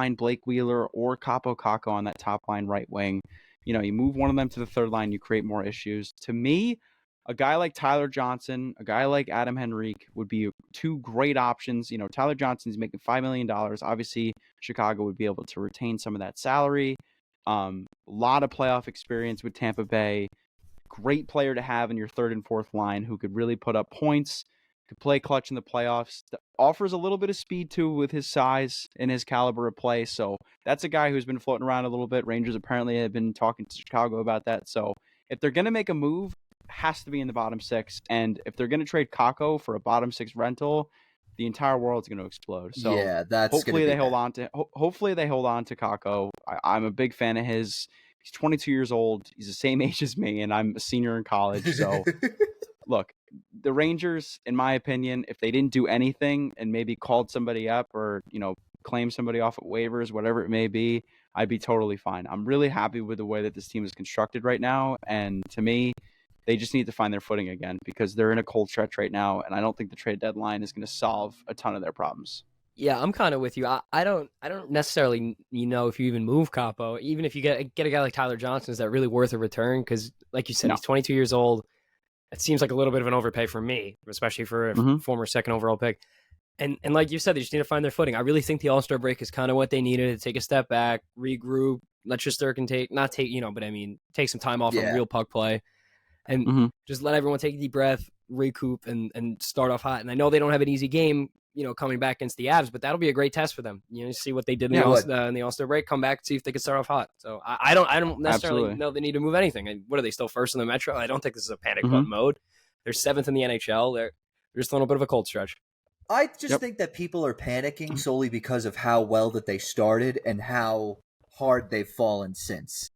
find Blake Wheeler or Capo Caco on that top line right wing. You move one of them to the third line, you create more issues. To me, a guy like Tyler Johnson, a guy like Adam Henrique would be two great options. Tyler Johnson's making $5 million. Obviously, Chicago would be able to retain some of that salary. A lot of playoff experience with Tampa Bay. Great player to have in your third and fourth line who could really put up points, could play clutch in the playoffs. Offers a little bit of speed too with his size and his caliber of play. So that's a guy who's been floating around a little bit. Rangers apparently have been talking to Chicago about that. So if they're going to make a move, it has to be in the bottom six. And if they're going to trade Kako for a bottom six rental, the entire world's going to explode. So yeah, that's hopefully they hold on to Kako. I'm a big fan of his. He's 22 years old. He's the same age as me, and I'm a senior in college. So, look, the Rangers, in my opinion, if they didn't do anything and maybe called somebody up or, claim somebody off at waivers, whatever it may be, I'd be totally fine. I'm really happy with the way that this team is constructed right now. And to me, they just need to find their footing again because they're in a cold stretch right now. And I don't think the trade deadline is going to solve a ton of their problems. Yeah, I'm kind of with you. I don't necessarily if you even move Capo, even if you get a guy like Tyler Johnson, is that really worth a return? Because like you said, No. He's 22 years old. It seems like a little bit of an overpay for me, especially for a former second overall pick. And like you said, they just need to find their footing. I really think the All-Star break is kind of what they needed to take a step back, regroup, let Shesterkin take some time off from real puck play, and just let everyone take a deep breath, recoup, and start off hot. And I know they don't have an easy game, coming back against the Avs, but that'll be a great test for them. See what they did in the All-Star break, come back, see if they can start off hot. So I don't necessarily know they need to move anything. And what are they still first in the Metro? I don't think this is a panic button mode. They're seventh in the NHL. They're just on a bit of a cold stretch. I just think that people are panicking solely because of how well that they started and how hard they've fallen since.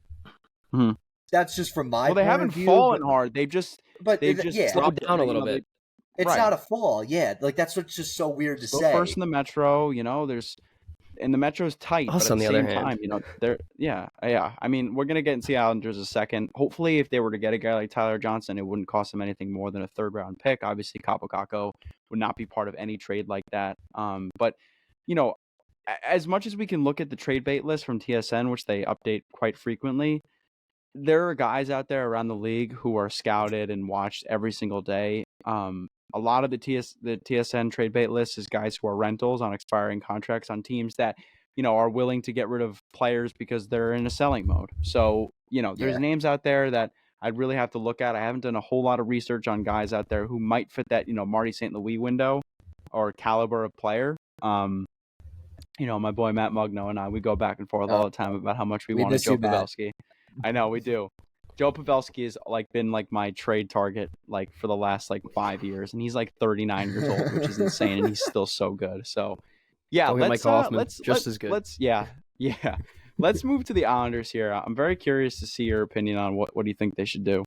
That's just from my point of view. Well, they haven't fallen hard. They've just slowed down a little bit. It's not a fall, Like that's what's just so weird to say. First in the Metro, and the Metro's tight. Also, but on the other hand, I mean, we're gonna get into the Islanders in a second. Hopefully, if they were to get a guy like Tyler Johnson, it wouldn't cost them anything more than a third round pick. Obviously, Capo Caco would not be part of any trade like that. But as much as we can look at the trade bait list from TSN, which they update quite frequently, there are guys out there around the league who are scouted and watched every single day. A lot of the TSN trade bait list is guys who are rentals on expiring contracts on teams that, are willing to get rid of players because they're in a selling mode. So, there's names out there that I'd really have to look at. I haven't done a whole lot of research on guys out there who might fit that, Marty St. Louis window or caliber of player. My boy Matt Mugno and I, we go back and forth all the time about how much we want Joe Pavelski. I know we do. Joe Pavelski has been my trade target for the last 5 years, and he's 39 years old, which is insane, and he's still so good. So, yeah, let's as good. Let's move to the Islanders here. I'm very curious to see your opinion on what do you think they should do.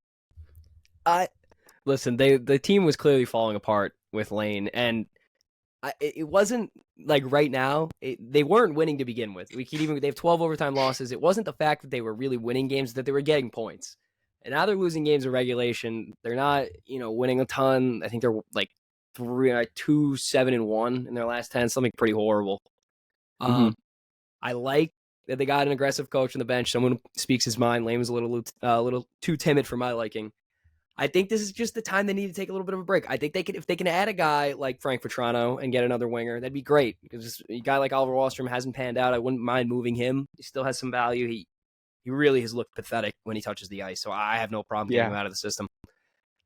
Listen, the team was clearly falling apart with Lane, and it wasn't right now. They weren't winning to begin with. They have 12 overtime losses. It wasn't the fact that they were really winning games, that they were getting points. And now they're losing games in regulation. They're not, winning a ton. I think they're 2-7-1 in their last 10, something pretty horrible. I like that they got an aggressive coach on the bench, someone who speaks his mind. Lane was a little too timid for my liking. I think this is just the time they need to take a little bit of a break. I think if they can add a guy like Frank Vetrano and get another winger, that'd be great. Because a guy like Oliver Wahlstrom hasn't panned out. I wouldn't mind moving him. He still has some value. He really has looked pathetic when he touches the ice, so I have no problem getting him out of the system.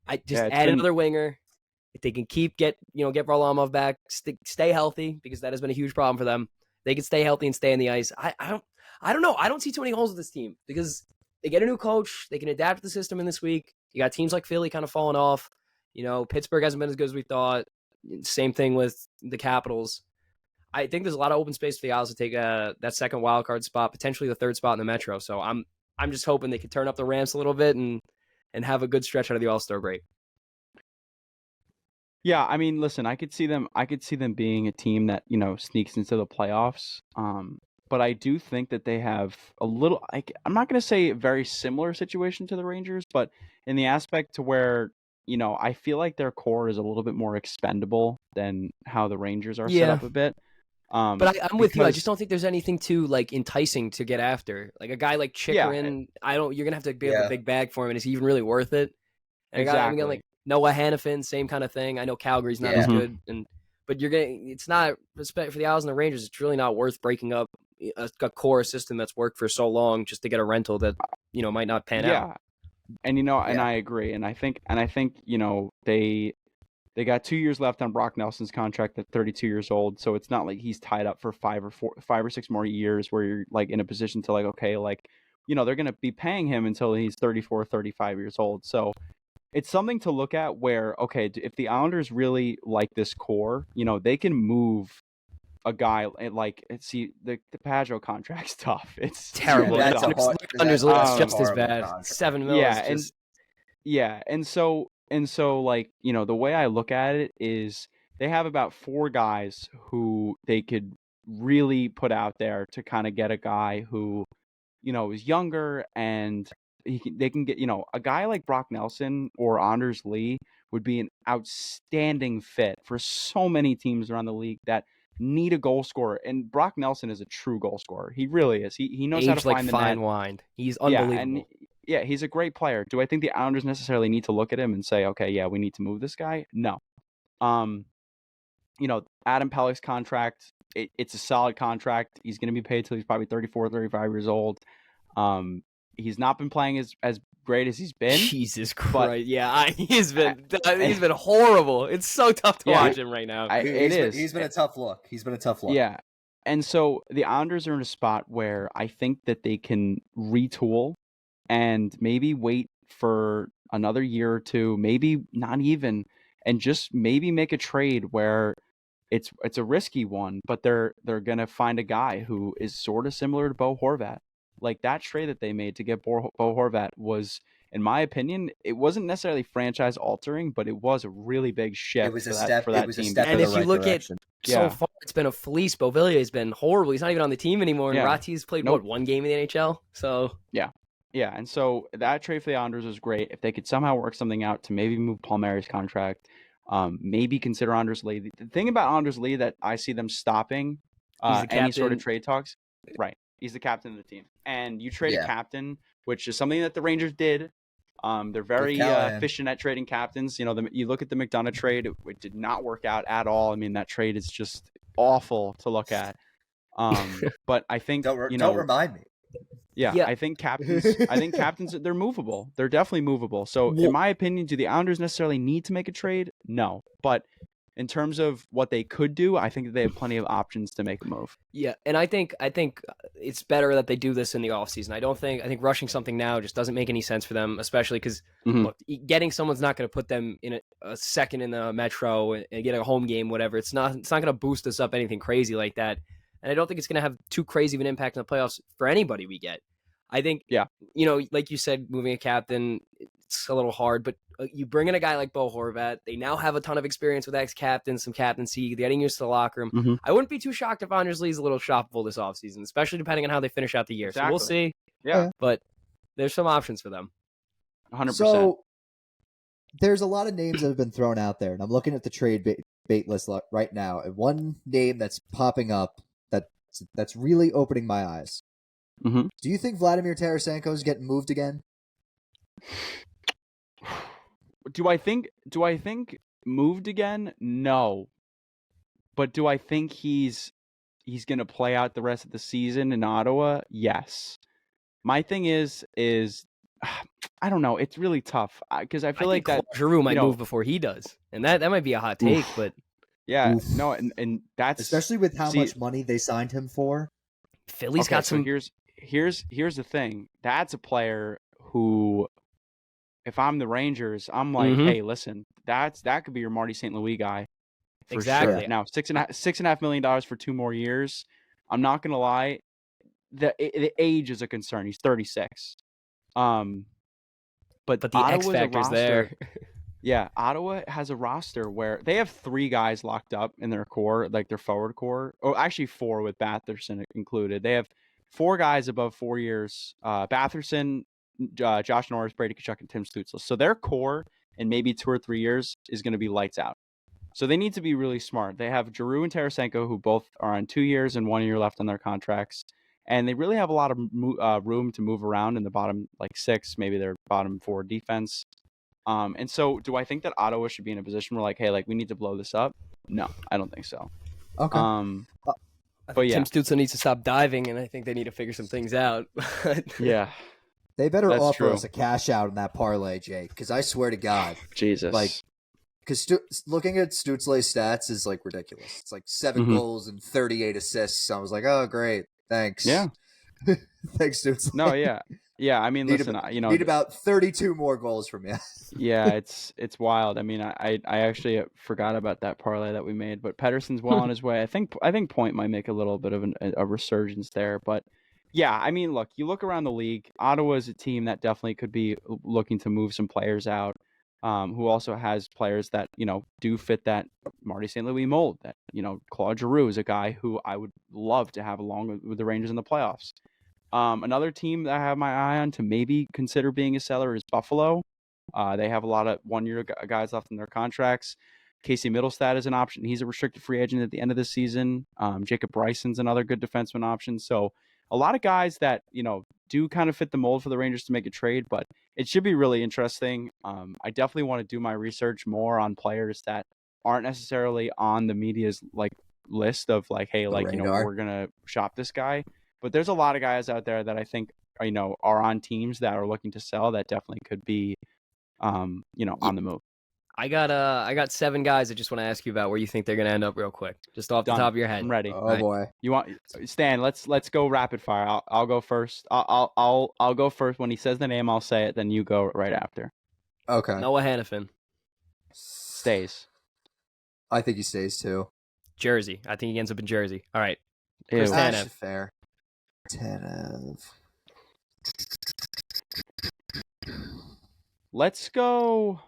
Another winger. If they can get Varlamov back, stay healthy, because that has been a huge problem for them. They can stay healthy and stay on the ice. I don't know. I don't see too many holes with this team because they get a new coach. They can adapt to the system in this week. You got teams like Philly kind of falling off. Pittsburgh hasn't been as good as we thought. Same thing with the Capitals. I think there's a lot of open space for the Isles to take that second wild card spot, potentially the third spot in the Metro. So I'm just hoping they can turn up the ramps a little bit and have a good stretch out of the All-Star break. Yeah, I mean, listen, I could see them being a team that, sneaks into the playoffs. But I do think that they have a little, I'm not going to say a very similar situation to the Rangers, but in the aspect to where, I feel like their core is a little bit more expendable than how the Rangers are set up a bit. But I'm with you. I just because don't think there's anything too like enticing to get after. Like a guy like yeah, Chikrin, you're gonna have to give a Yeah. big bag for him, and is he even really worth it? And exactly. like Noah Hannafin, same kind of thing. I know Calgary's not Yeah. as good, but it's not respect for the Isles and the Rangers. It's really not worth breaking up a core system that's worked for so long just to get a rental that might not pan out. Yeah, and and Yeah. I agree, and I think they got 2 years left on Brock Nelson's contract at 32 years old, so it's not like he's tied up for 5 or 6 more years where you're like in a position to like, okay, like, they're going to be paying him until he's 34, 35 years old. So it's something to look at where, okay, if the Islanders really like this core, they can move a guy like, see, the Pajot contract's tough. It's Terrible. really That's a tough. hard- Unders that's League's a just as horrible bad. contract. 7 mil Yeah, is and just yeah, and so like, the way I look at it is they have about 4 guys who they could really put out there to kind of get a guy who, is younger, and they can get, a guy like Brock Nelson or Anders Lee would be an outstanding fit for so many teams around the league that need a goal scorer. And Brock Nelson is a true goal scorer. He really is. He knows how to aged like find the fine net. wine. He's Yeah, unbelievable. and he's a great player. Do I think the Islanders necessarily need to look at him and say, okay, yeah, we need to move this guy? No. Adam Pellick's contract, it's a solid contract. He's going to be paid till he's probably 34, 35 years old. He's not been playing as great as he's been. Jesus Christ! Yeah, he's been horrible. It's so tough to watch him right now. He's been a tough look. Yeah, and so the Islanders are in a spot where I think that they can retool and maybe wait for another year or two, maybe not even, and just maybe make a trade where it's a risky one, but they're gonna find a guy who is sort of similar to Bo Horvat. Like that trade that they made to get Bo Horvat was, in my opinion, it wasn't necessarily franchise altering, but it was a really big shift. It was a step. For that It was a team. step And in the if you right look direction. so far, it's been a fleece. Beauvillier has been horrible. He's not even on the team anymore. And Yeah. Rati's played one game in the NHL. So yeah, and so that trade for the Islanders was great. If they could somehow work something out to maybe move Palmieri's contract, maybe consider Anders Lee. The thing about Anders Lee that I see them stopping any sort of trade talks, right? He's the captain of the team, and you trade a captain, which is something that the Rangers did. They're very efficient at trading captains. You look at the McDonough trade; it did not work out at all. I mean, that trade is just awful to look at. But I think don't remind me. Yeah, I think captains, they're movable. They're definitely movable. So in my opinion, do the Islanders necessarily need to make a trade? No. But in terms of what they could do, I think that they have plenty of options to make a move. Yeah, and I think it's better that they do this in the offseason. I think rushing something now just doesn't make any sense for them, especially because look, getting someone's not going to put them in a second in the Metro and get a home game, whatever. It's not going to boost us up anything crazy like that. And I don't think it's going to have too crazy of an impact on the playoffs for anybody we get. I think, like you said, moving a captain, it's a little hard, but you bring in a guy like Bo Horvat. They now have a ton of experience with ex-captains, some captaincy, getting used to the locker room. I wouldn't be too shocked if Anders Lee's a little shoppable this offseason, especially depending on how they finish out the year. Exactly. So we'll see. Yeah. But there's some options for them. 100%. So there's a lot of names that have been thrown out there, and I'm looking at the trade bait list right now, and one name that's popping up that's really opening my eyes. Do you think Vladimir Tarasenko is getting moved again? Do I think moved again? No. But do I think he's going to play out the rest of the season in Ottawa? Yes. My thing is I don't know. It's really tough because I feel like that Giroux might move before he does, and that might be a hot take, but yeah, no, and that's especially with how much money they signed him for. Philly's got some. So here's the thing. That's a player who, if I'm the Rangers, I'm like, hey, listen, that could be your Marty St. Louis guy. Exactly. Sure. Now $6.5 million for 2 more years. I'm not gonna lie, the age is a concern. He's 36. But the X factor's there. Yeah, Ottawa has a roster where they have 3 guys locked up in their core, like their forward core. Oh, actually 4 with Batherson included. They have 4 guys above 4 years. Batherson, Josh Norris, Brady Tkachuk, and Tim Stützle. So their core in maybe 2 or 3 years is going to be lights out. So they need to be really smart. They have Giroux and Tarasenko, who both are on 2 years and 1 year left on their contracts, and they really have a lot of room to move around in the bottom like 6, maybe their bottom 4 defense. And so, do I think that Ottawa should be in a position where, like, hey, like we need to blow this up? No, I don't think so. Okay. But yeah, Tim Stützle needs to stop diving, and I think they need to figure some things out. yeah, They better That's offer true. us a cash out in that parlay, Jake, because I swear to God, Jesus, like, because looking at Stützle's stats is like ridiculous. It's like 7 Mhm. goals and 38 assists. I was like, oh, great, thanks. Yeah. Thanks, Stützle. no, yeah. I mean, Need listen, Need about 32 more goals from you. yeah, it's wild. I mean, I actually forgot about that parlay that we made, but Pedersen's well on his way. I think Point might make a little bit of a resurgence there, but yeah, I mean, look, you look around the league. Ottawa is a team that definitely could be looking to move some players out, who also has players that do fit that Marty St. Louis mold. That Claude Giroux is a guy who I would love to have along with the Rangers in the playoffs. Another team that I have my eye on to maybe consider being a seller is Buffalo. They have a lot of 1-year guys left in their contracts. Casey Middlestad is an option. He's a restricted free agent at the end of the season. Jacob Bryson's another good defenseman option. So a lot of guys that, do kind of fit the mold for the Rangers to make a trade, but it should be really interesting. I definitely want to do my research more on players that aren't necessarily on the media's list of hey, radar. we're going to shop this guy. But there's a lot of guys out there that I think, are on teams that are looking to sell that definitely could be, on the move. I got 7 guys I just want to ask you about where you think they're going to end up real quick, just off the top of your head. I'm ready. Oh boy. You want Stan? Let's go rapid fire. I'll go first. I'll go first. When he says the name, I'll say it. Then you go right after. Okay. Noah Hannafin, Stays. I think he stays too. Jersey. I think he ends up in Jersey. All right. Ew. Chris That's Tanev. fair. Tanev. Let's go.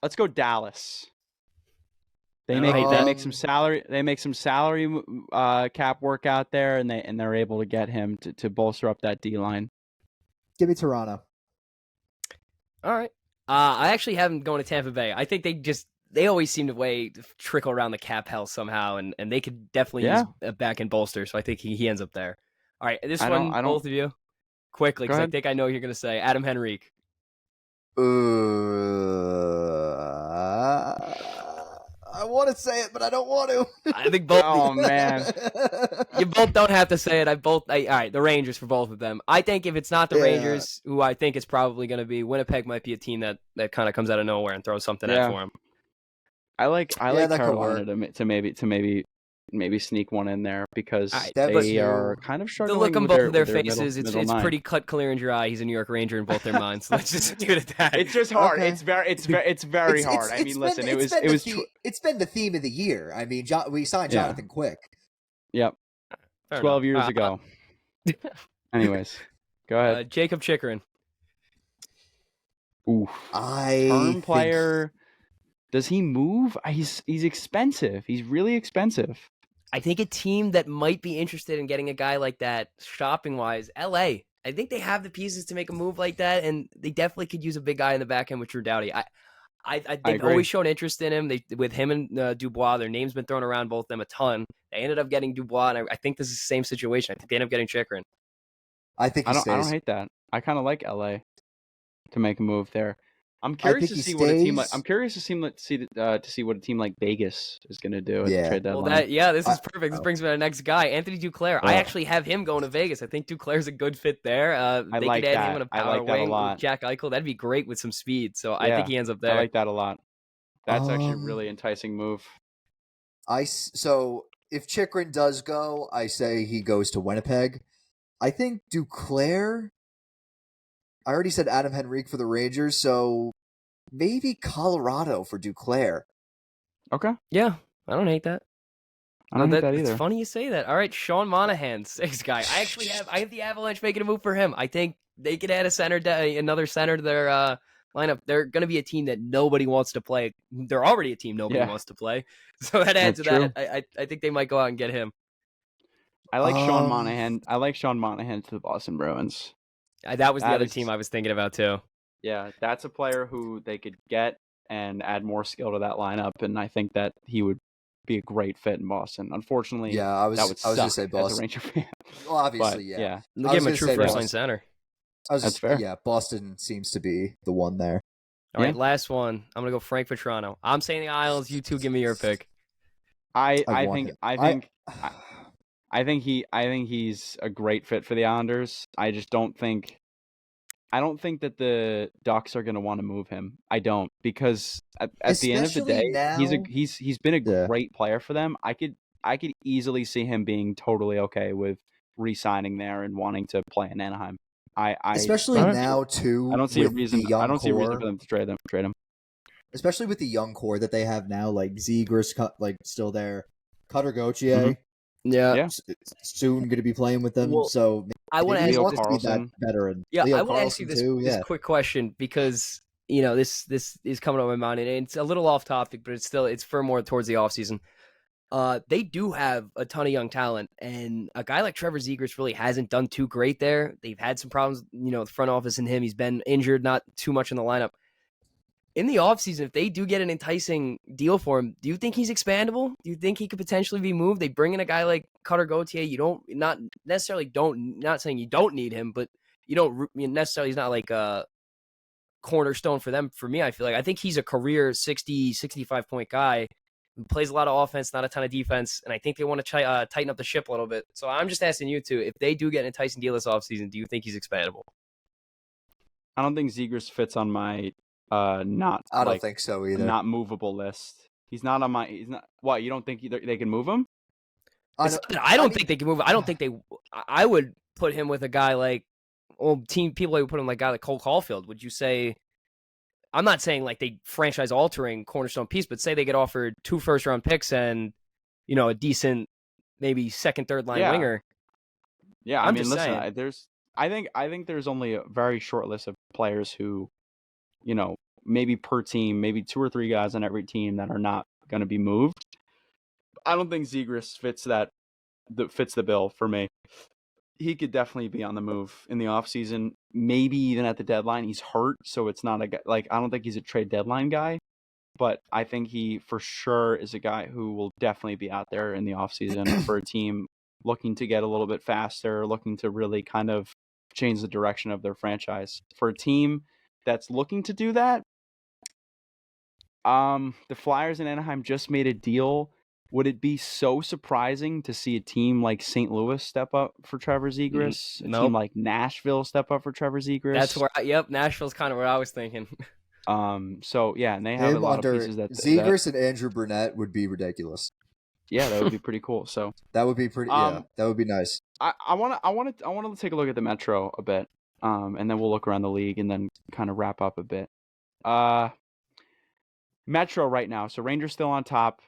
Let's go Dallas. They I make hate they that. make some salary. They make some salary cap work out there, and they're able to get him to bolster up that D line. Give me Toronto. All right. I actually have him going to Tampa Bay. I think they always seem to trickle around the cap hell somehow, and they could definitely use a back end bolster. So I think he ends up there. All right, this I one, don't- both of you, quickly, Go because I ahead. think I know what you're going to say. Adam Henrique. I want to say it, but I don't want to. I think both. Oh man. You both don't have to say it. All right, the Rangers for both of them. I think if it's not the Yeah. Rangers, who I think it's probably going to be, Winnipeg might be a team that kind of comes out of nowhere and throws something Yeah. out for them. I like that could Carolina to maybe sneak one in there because Alright, they are kind of The struggling. look on with both of their with faces, middle it's nine. pretty cut, clear, and dry. He's a New York Ranger in both their minds. Let's just do it at that. It's just hard. Okay. It's very hard. I mean, listen, it's been the theme of the year. I mean, we signed Yeah. Jonathan Quick. Yep, Fair 12 enough. years ago. Anyways, go ahead. Jacob Chikrin. Oof. I Term think- player. Does he move? He's expensive. He's really expensive. I think a team that might be interested in getting a guy like that, shopping wise, LA. I think they have the pieces to make a move like that, and they definitely could use a big guy in the back end with Drew Doughty. They've agree. always shown interest in him. With him and Dubois, their name's been thrown around both of them a ton. They ended up getting Dubois, and I think this is the same situation. I think they end up getting Chikrin. I think he I don't stays. hate that. I kind of like LA to make a move there. I'm I curious think to he see what a team like. stays. I'm curious to see what a team like Vegas is going to do at Yeah. the trade Well, deadline. this is perfect. This brings me to the next guy, Anthony Duclair. I Oh. actually have him going to Vegas. I think Duclair's a good fit there. They like could add that. him on a I power like that a wing lot. with Jack Eichel. That'd be great with some speed. So I Yeah, think he ends up there. I like that a lot. That's actually a Um, really enticing move. So if Chikrin does go, I say he goes to Winnipeg. I think Duclair. I already said Adam Henrique for the Rangers, so maybe Colorado for Duclair. Okay, Yeah, I don't hate that. I don't hate that It's either. funny you say that. All right, Sean Monahan, 6th guy. I have the Avalanche making a move for him. I think they could add another center to their lineup. They're going to be a team that nobody wants to play. They're already a team nobody Yeah. wants to play. So that adds That's to that. I think they might go out and get him. I like Sean Um, Monahan. I like Sean Monahan to the Boston Bruins. That was the That other is- team I was thinking about too. Yeah, that's a player who they could get and add more skill to that lineup, and I think that he would be a great fit in Boston. Unfortunately, Yeah, I that was would gonna suck say as a Boston. Ranger fan. Well, obviously, But yeah. yeah, They'll I give was him a gonna true say first Boston. line center. That's fair. Yeah, Boston seems to be the one there. All right, Yeah. last one. I'm gonna go Frank Petrano. I'm saying the Isles. You two, give me your pick. I want think him. I think he's a great fit for the Islanders. I just don't think that the Ducks are going to want to move him. I don't, because at the end of the Especially day, now- he's been a Yeah. great player for them. I could easily see him being totally okay with re-signing there and wanting to play in Anaheim. Especially now too. I don't see a with reason. the young I don't see a reason core. for them to trade him. Especially with the young core that they have now, like Zegras, still there, Cutter Gauthier, Yeah. Yeah. soon going to be playing with them. Well, So I want to maybe ask he Leo you wants to be that Carlson. veteran. Yeah, Leo I want to ask you Carlson this too. quick question because this is coming up my mind and it's a little off topic, but it's for more towards the off season. They do have a ton of young talent, and a guy like Trevor Zegras really hasn't done too great there. They've had some problems, the front office and him. He's been injured, not too much in the lineup. In the offseason, if they do get an enticing deal for him, do you think he's expandable? Do you think he could potentially be moved? They bring in a guy like Cutter Gauthier. Not saying you don't need him, but you don't necessarily, he's not like a cornerstone for them. For me, I think he's a career 60, 65 point guy who plays a lot of offense, not a ton of defense. And I think they want to tighten up the ship a little bit. So I'm just asking you two, if they do get an enticing deal this offseason, do you think he's expandable? I don't think Zegras fits on my I don't think so either. not movable list. He's not on my. He's not. What, you don't think they can move him? I don't think they can move. I don't think they. I would put him with a guy like, people would put him like a guy like Cole Caulfield. Would you say? I'm not saying like they franchise altering cornerstone piece, but say they get offered 2 first-round picks and a decent maybe second, third line winger. Yeah, I'm I mean, just listen, saying. I think there's only a very short list of players who, maybe per team, maybe 2 or 3 guys on every team that are not going to be moved. I don't think Zegras fits the bill for me. He could definitely be on the move in the offseason, maybe even at the deadline. He's hurt, so it's not a guy, I don't think he's a trade deadline guy, but I think he for sure is a guy who will definitely be out there in the offseason for a team looking to get a little bit faster, looking to really kind of change the direction of their franchise. For a team that's looking to do that, the Flyers in Anaheim just made a deal. Would it be so surprising to see a team like St. Louis step up for Trevor Zegras? A team like Nashville step up for Trevor Zegras? That's where, Nashville's kind of where I was thinking. So yeah, and they have a lot of pieces that Zegras and Andrew Burnett would be ridiculous. Yeah, that would be pretty cool. So that would be pretty. Yeah, that would be nice. I want to take a look at the Metro a bit, and then we'll look around the league and then kind of wrap up a bit. Metro right now. So Rangers still on top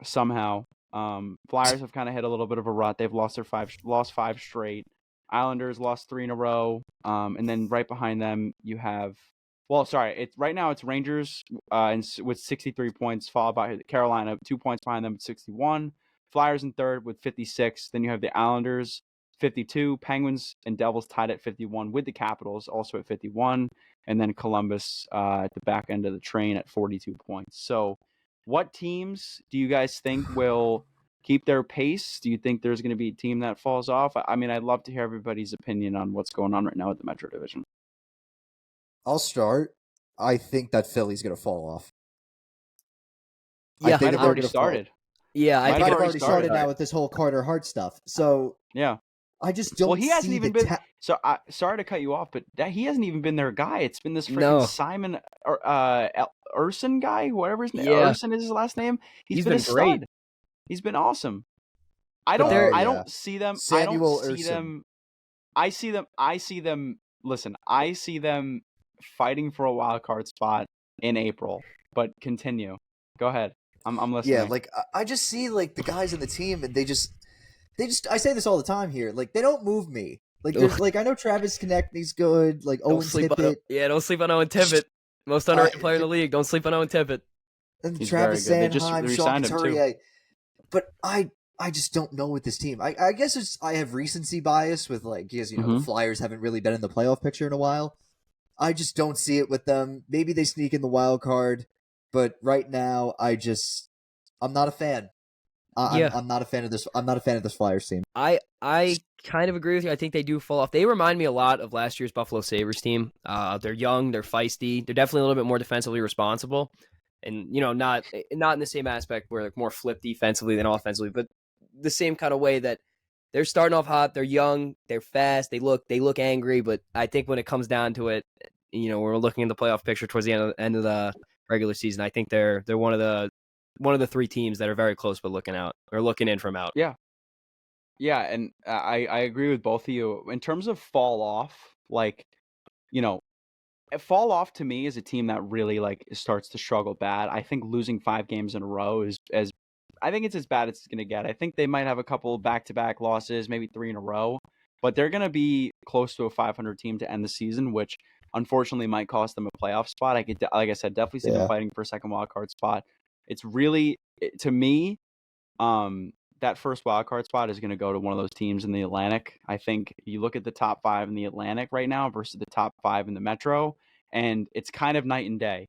somehow. Flyers have kind of hit a little bit of a rut. They've lost 5 straight. Islanders lost 3 in a row. And then right behind them you have. Right now it's Rangers with 63 points, followed by Carolina 2 points behind them at 61. Flyers in third with 56. Then you have the Islanders 52. Penguins and Devils tied at 51 with the Capitals also at 51. And then Columbus at the back end of the train at 42 points. So what teams do you guys think will keep their pace? Do you think there's going to be a team that falls off? I mean, I'd love to hear everybody's opinion on what's going on right now at the Metro Division. I'll start. I think that Philly's going to fall off. Yeah, I think they've already started. Yeah, I think they've already started now with this whole Carter Hart stuff. So yeah, I just don't. Well, he hasn't even been. So sorry to cut you off, but he hasn't even been their guy. It's been this freaking Simon Urson guy, whatever his name. Urson is his last name. He's been great. He's been awesome. I don't see them. Samuel I don't see Urson. them. I see them. Listen, I see them fighting for a wild card spot in April. But continue. Go ahead. I'm listening. Yeah, I just see the guys in the team, and they just. I say this all the time here. They don't move me. There's I know Travis Konechny's good. Owen Tippett. Don't sleep on Owen Tippett. Most underrated player in the league. Don't sleep on Owen Tippett. And He's Travis very good. Sanheim, Sean Couturier. But I just don't know with this team. I guess I have recency bias with because the Flyers haven't really been in the playoff picture in a while. I just don't see it with them. Maybe they sneak in the wild card, but right now, I'm not a fan. I'm not a fan of this. I'm not a fan of this Flyers team. I kind of agree with you. I think they do fall off. They remind me a lot of last year's Buffalo Sabres team. They're young, they're feisty, they're definitely a little bit more defensively responsible, and not in the same aspect where they're more flipped defensively than offensively, but the same kind of way that they're starting off hot. They're young, they're fast, they look angry, but I think when it comes down to it, we're looking at the playoff picture towards the end of the regular season. I think they're one of the three teams that are very close but looking in from out. Yeah, and I agree with both of you. In terms of fall off, fall off to me is a team that really starts to struggle bad. I think losing 5 games in a row is I think it's as bad as it's going to get. I think they might have a couple back-to-back losses, maybe 3 in a row, but they're going to be close to a 500 team to end the season, which unfortunately might cost them a playoff spot. Like I said, definitely see them fighting for a second wild card spot. It's really, to me, that first wild card spot is going to go to one of those teams in the Atlantic. I think you look at the top 5 in the Atlantic right now versus the top 5 in the Metro, and it's kind of night and day.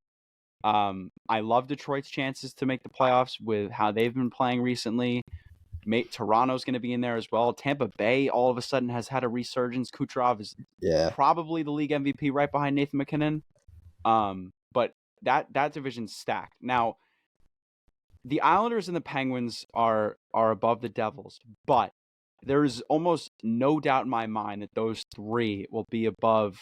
I love Detroit's chances to make the playoffs with how they've been playing recently. Toronto's going to be in there as well. Tampa Bay all of a sudden has had a resurgence. Kucherov is probably the league MVP right behind Nathan MacKinnon. But that division's stacked. Now, the Islanders and the Penguins are above the Devils, but there's almost no doubt in my mind that those 3 will be above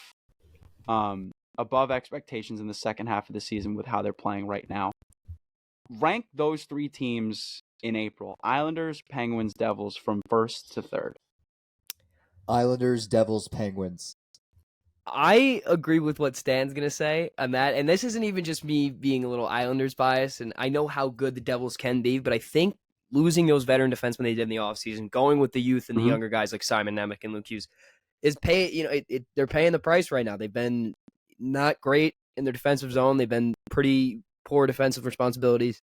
expectations in the second half of the season with how they're playing right now. Rank those 3 teams in April: Islanders, Penguins, Devils, from first to third. Islanders, Devils, Penguins. I agree with what Stan's going to say on that. And this isn't even just me being a little Islanders bias. And I know how good the Devils can be, but I think losing those veteran defensemen they did in the offseason, going with the youth and the younger guys like Simon Nemec and Luke Hughes, is they're paying the price right now. They've been not great in their defensive zone. They've been pretty poor defensive responsibilities.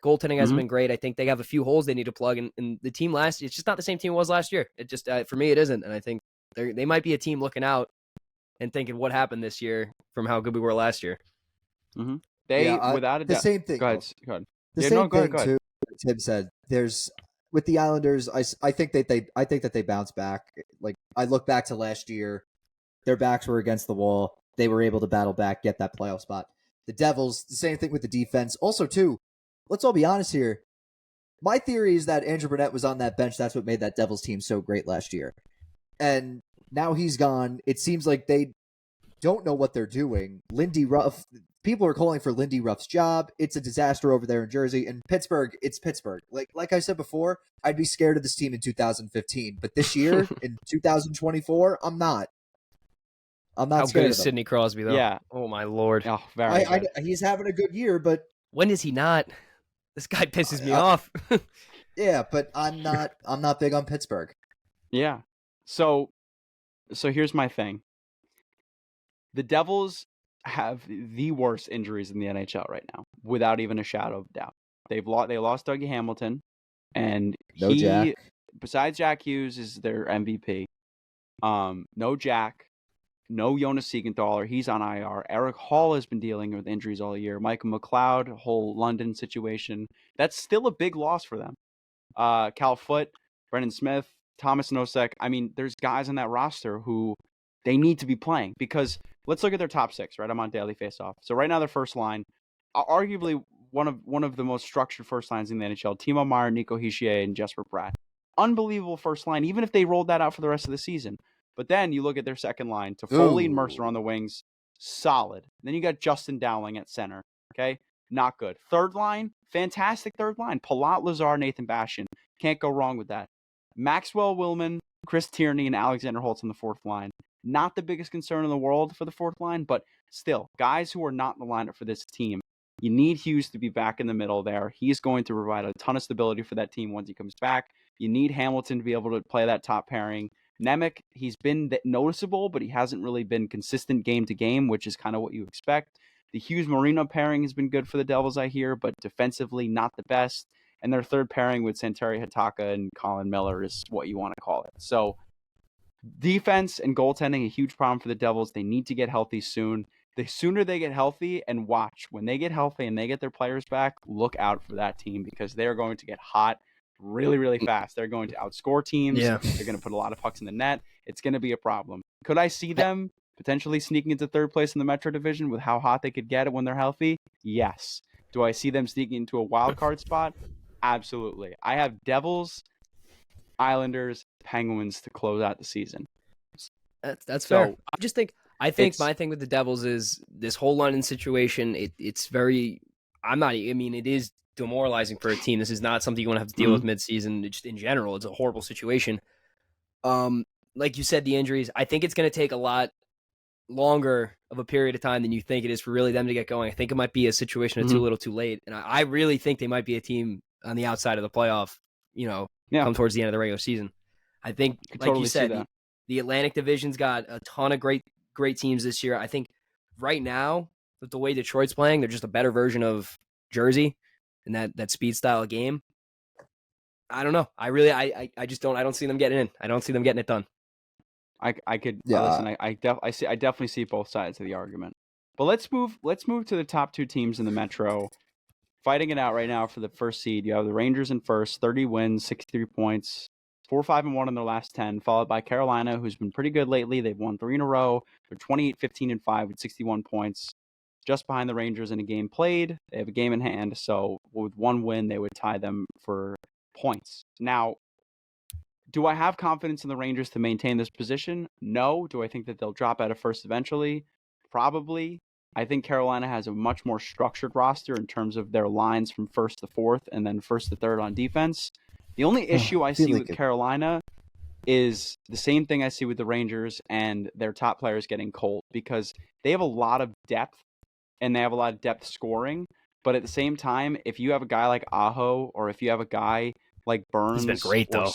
Goaltending hasn't been great. I think they have a few holes they need to plug. And the team it's just not the same team it was last year. It just, for me, it isn't. And I think they might be a team looking out and thinking what happened this year from how good we were last year. Mm-hmm. Without a doubt. The same thing. Go ahead. Go ahead. Too, Tim said. There's with the Islanders. I think that they bounce back. Like, I look back to last year, their backs were against the wall. They were able to battle back, get that playoff spot. The Devils, the same thing with the defense. Also, too, let's all be honest here. My theory is that Andrew Brunette was on that bench. That's what made that Devils team so great last year. And now he's gone. It seems like they don't know what they're doing. Lindy Ruff, people are calling for Lindy Ruff's job. It's a disaster over there in Jersey. And Pittsburgh, it's Pittsburgh. Like I said before, I'd be scared of this team in 2015. But this year, in 2024, I'm not. I'm not How scared good is of them. Sidney Crosby, though? Yeah. Oh, my Lord. Oh, very good. He's having a good year, but When is he not? This guy pisses me off. yeah, but I'm not big on Pittsburgh. Yeah. So here's my thing. The Devils have the worst injuries in the NHL right now, without even a shadow of doubt. They lost Dougie Hamilton, and Jack. Besides Jack Hughes is their MVP. No Jack, no Jonas Siegenthaler. He's on IR. Eric Hall has been dealing with injuries all year. Michael McLeod, whole London situation. That's still a big loss for them. Cal Foote, Brendan Smith, Thomas Nosek. I mean, there's guys on that roster who they need to be playing, because let's look at their top 6, right? I'm on Daily Faceoff. So right now their first line, arguably one of the most structured first lines in the NHL, Timo Meier, Nico Hischier, and Jesper Bratt. Unbelievable first line, even if they rolled that out for the rest of the season. But then you look at their second line, Toffoli and Mercer on the wings, solid. Then you got Justin Dowling at center, okay? Not good. Third line, fantastic third line. Palat, Lazar, Nathan Bastian. Can't go wrong with that. Maxwell Willman, Chris Tierney, and Alexander Holtz on the fourth line. Not the biggest concern in the world for the fourth line, but still, guys who are not in the lineup for this team. You need Hughes to be back in the middle there. He's going to provide a ton of stability for that team once he comes back. You need Hamilton to be able to play that top pairing. Nemec, he's been noticeable, but he hasn't really been consistent game to game, which is kind of what you expect. The Hughes-Marino pairing has been good for the Devils, I hear, but defensively not the best. And their third pairing with Santeri Hataka and Colin Miller is what you want to call it. So Defense and goaltending, a huge problem for the Devils. They need to get healthy soon. The sooner they get healthy, and watch, when they get healthy and they get their players back, look out for that team because they're going to get hot really, really fast. They're going to outscore teams. Yeah. They're going to put a lot of pucks in the net. It's going to be a problem. Could I see them potentially sneaking into third place in the Metro Division with how hot they could get it when they're healthy? Yes. Do I see them sneaking into a wild card spot? Absolutely. I have Devils, Islanders, Penguins to close out the season. That's So, fair. I think it's- my thing with the Devils is this whole London situation. It's very. It is demoralizing for a team. This is not something you want to have to deal with midseason. Just in general, it's a horrible situation. Like you said, the injuries. I think it's going to take a lot longer of a period of time than you think it is for really them to get going. I think it might be a situation of too little, too late, and I really think they might be a team on the outside of the playoff. Come towards the end of the regular season. I think, like totally you see said, that. the Atlantic Division's got a ton of great teams this year. I think right now, with the way Detroit's playing, they're just a better version of Jersey in that speed style of game. I don't know. I just don't. I don't see them getting in. I don't see them getting it done. I could Yeah. listen. I definitely see both sides of the argument. But let's move to the top two teams in the Metro, fighting it out right now for the first seed. You have the Rangers in first, 30 wins, 63 points, 4-5-1 in their last 10, followed by Carolina, who's been pretty good lately. They've won 3 in a row. They're 28-15-5 with 61 points, just behind the Rangers in a game played. They have a game in hand, so with one win, they would tie them for points. Now, do I have confidence in the Rangers to maintain this position? No. Do I think that they'll drop out of first eventually? Probably. I think Carolina has a much more structured roster in terms of their lines from first to fourth and then first to third on defense. The only issue I see with Carolina is the same thing I see with the Rangers and their top players getting cold, because they have a lot of depth and they have a lot of depth scoring. But at the same time, if you have a guy like Aho or if you have a guy like Burns, He's been great though.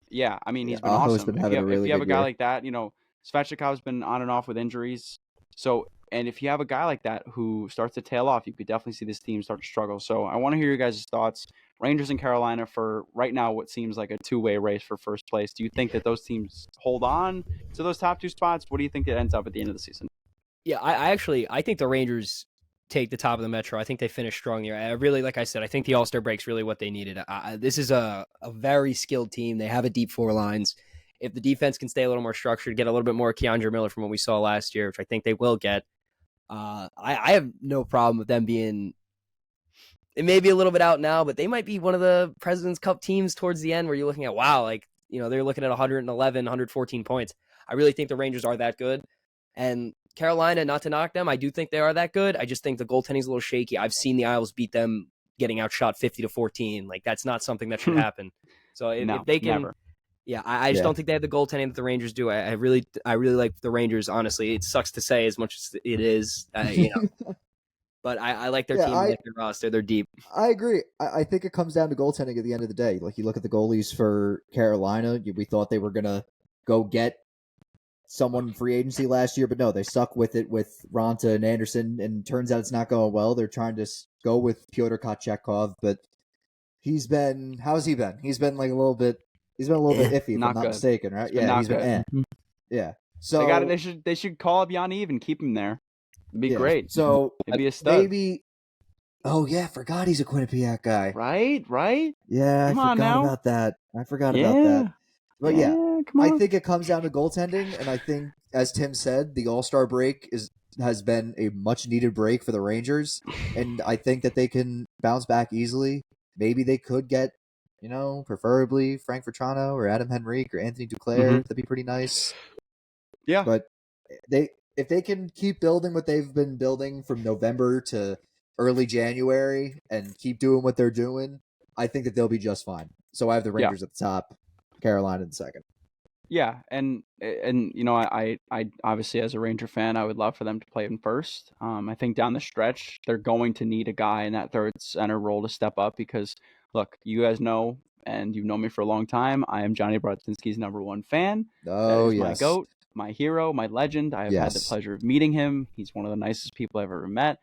Yeah, I mean, he's been Aho's awesome. been having a really if you have a good guy year. like that, Svechnikov's been on and off with injuries. So, and if you have a guy like that who starts to tail off, you could definitely see this team start to struggle. So I want to hear your guys' thoughts. Rangers and Carolina for right now, what seems like a two-way race for first place. Do you think that those teams hold on to those top two spots? What do you think it ends up at the end of the season? Yeah, I think the Rangers take the top of the Metro. I think they finish strong here. I really, like I said, I think the All-Star break's really what they needed. This is a very skilled team. They have a deep four lines. If the defense can stay a little more structured, get a little bit more Keandre Miller from what we saw last year, which I think they will get, I have no problem with them being, it may be a little bit out now, but they might be one of the President's Cup teams towards the end where you're looking at, wow, they're looking at 111, 114 points. I really think the Rangers are that good. And Carolina, not to knock them, I do think they are that good. I just think the goaltending's a little shaky. I've seen the Isles beat them getting outshot 50-14. That's not something that should happen. So if they can, never. Yeah, I just don't think they have the goaltending that the Rangers do. I really like the Rangers. Honestly, it sucks to say as much as it is, but I like their team. I like their roster. They're deep. I agree. I think it comes down to goaltending at the end of the day. Like, you look at the goalies for Carolina, we thought they were gonna go get someone in free agency last year, but no, they stuck with it with Ronta and Anderson, and turns out it's not going well. They're trying to go with Pyotr Kochetkov, but how's he been? He's been a little bit iffy, if I'm not mistaken, right? Yeah, he's been yeah. So they should call up Yaniv and keep him there. It'd be great. So it'd be a stud. Maybe. Oh yeah, forgot he's a Quinnipiac guy. Right. Yeah, Come I forgot about that. But I think it comes down to goaltending, and I think, as Tim said, the All-Star break has been a much needed break for the Rangers, and I think that they can bounce back easily. Maybe they could get, preferably Frank Vetrano or Adam Henrique or Anthony Duclair. That'd be pretty nice. Yeah, but if they can keep building what they've been building from November to early January and keep doing what they're doing, I think that they'll be just fine. So I have the Rangers at the top, Carolina in second. Yeah, and I obviously, as a Ranger fan, I would love for them to play in first. I think down the stretch, they're going to need a guy in that third center role to step up because, look, you guys know, and you've known me for a long time, I am Johnny Brodzinski's #1 fan. Oh, yes. My GOAT, my hero, my legend. I have had the pleasure of meeting him. He's one of the nicest people I've ever met.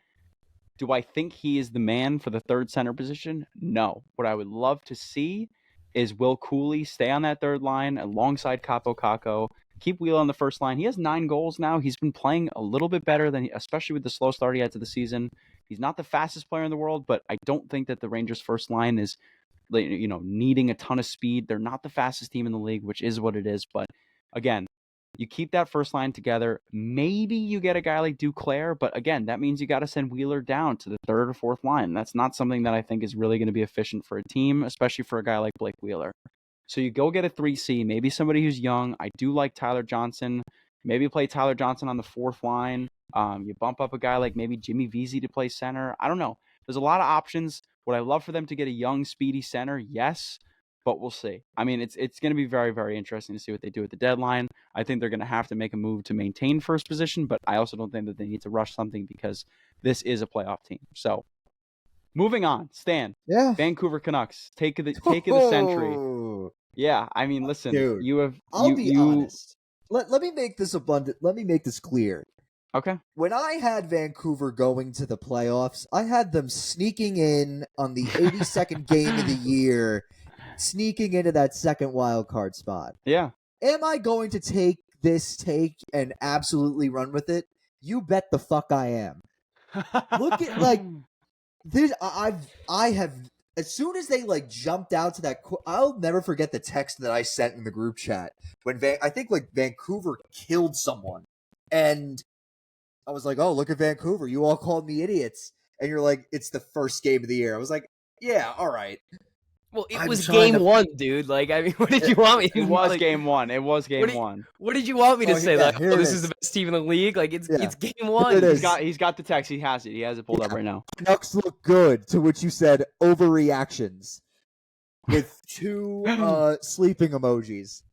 Do I think he is the man for the third center position? No. What I would love to see is Will Cooley stay on that third line alongside Capo Caco, Keep Wheeler on the first line. He has 9 goals now. He's been playing a little bit better than, especially with the slow start he had to the season. He's not the fastest player in the world, but I don't think that the Rangers' first line is, needing a ton of speed. They're not the fastest team in the league, which is what it is. But again, you keep that first line together. Maybe you get a guy like Duclair, but again, that means you got to send Wheeler down to the third or fourth line. That's not something that I think is really going to be efficient for a team, especially for a guy like Blake Wheeler. So you go get a 3C, maybe somebody who's young. I do like Tyler Johnson. Maybe play Tyler Johnson on the fourth line. You bump up a guy like maybe Jimmy Vesey to play center. I don't know. There's a lot of options. Would I love for them to get a young, speedy center? Yes, but we'll see. I mean, it's going to be very, very interesting to see what they do at the deadline. I think they're going to have to make a move to maintain first position, but I also don't think that they need to rush something because this is a playoff team. So moving on, Stan. Yeah. Vancouver Canucks. Take of the century. Yeah, I mean, listen, Dude, you have. I'll be honest. Let me make this abundant. Let me make this clear. Okay. When I had Vancouver going to the playoffs, I had them sneaking in on the 82nd game of the year, sneaking into that second wild card spot. Yeah. Am I going to take this take and absolutely run with it? You bet the fuck I am. Look at this. I have. As soon as they jumped out to that, I'll never forget the text that I sent in the group chat when I think Vancouver killed someone, and I was like, "Oh, look at Vancouver! You all called me idiots," and you're like, "It's the first game of the year." I was like, "Yeah, all right." Well, it was game one, dude. What did you want me to It was game one. It was game one. What did you want me to say? This is the best team in the league? It's game one. He's got the text. He has it. He has it pulled up right now. Canucks look good, to which you said overreactions with 2 sleeping emojis.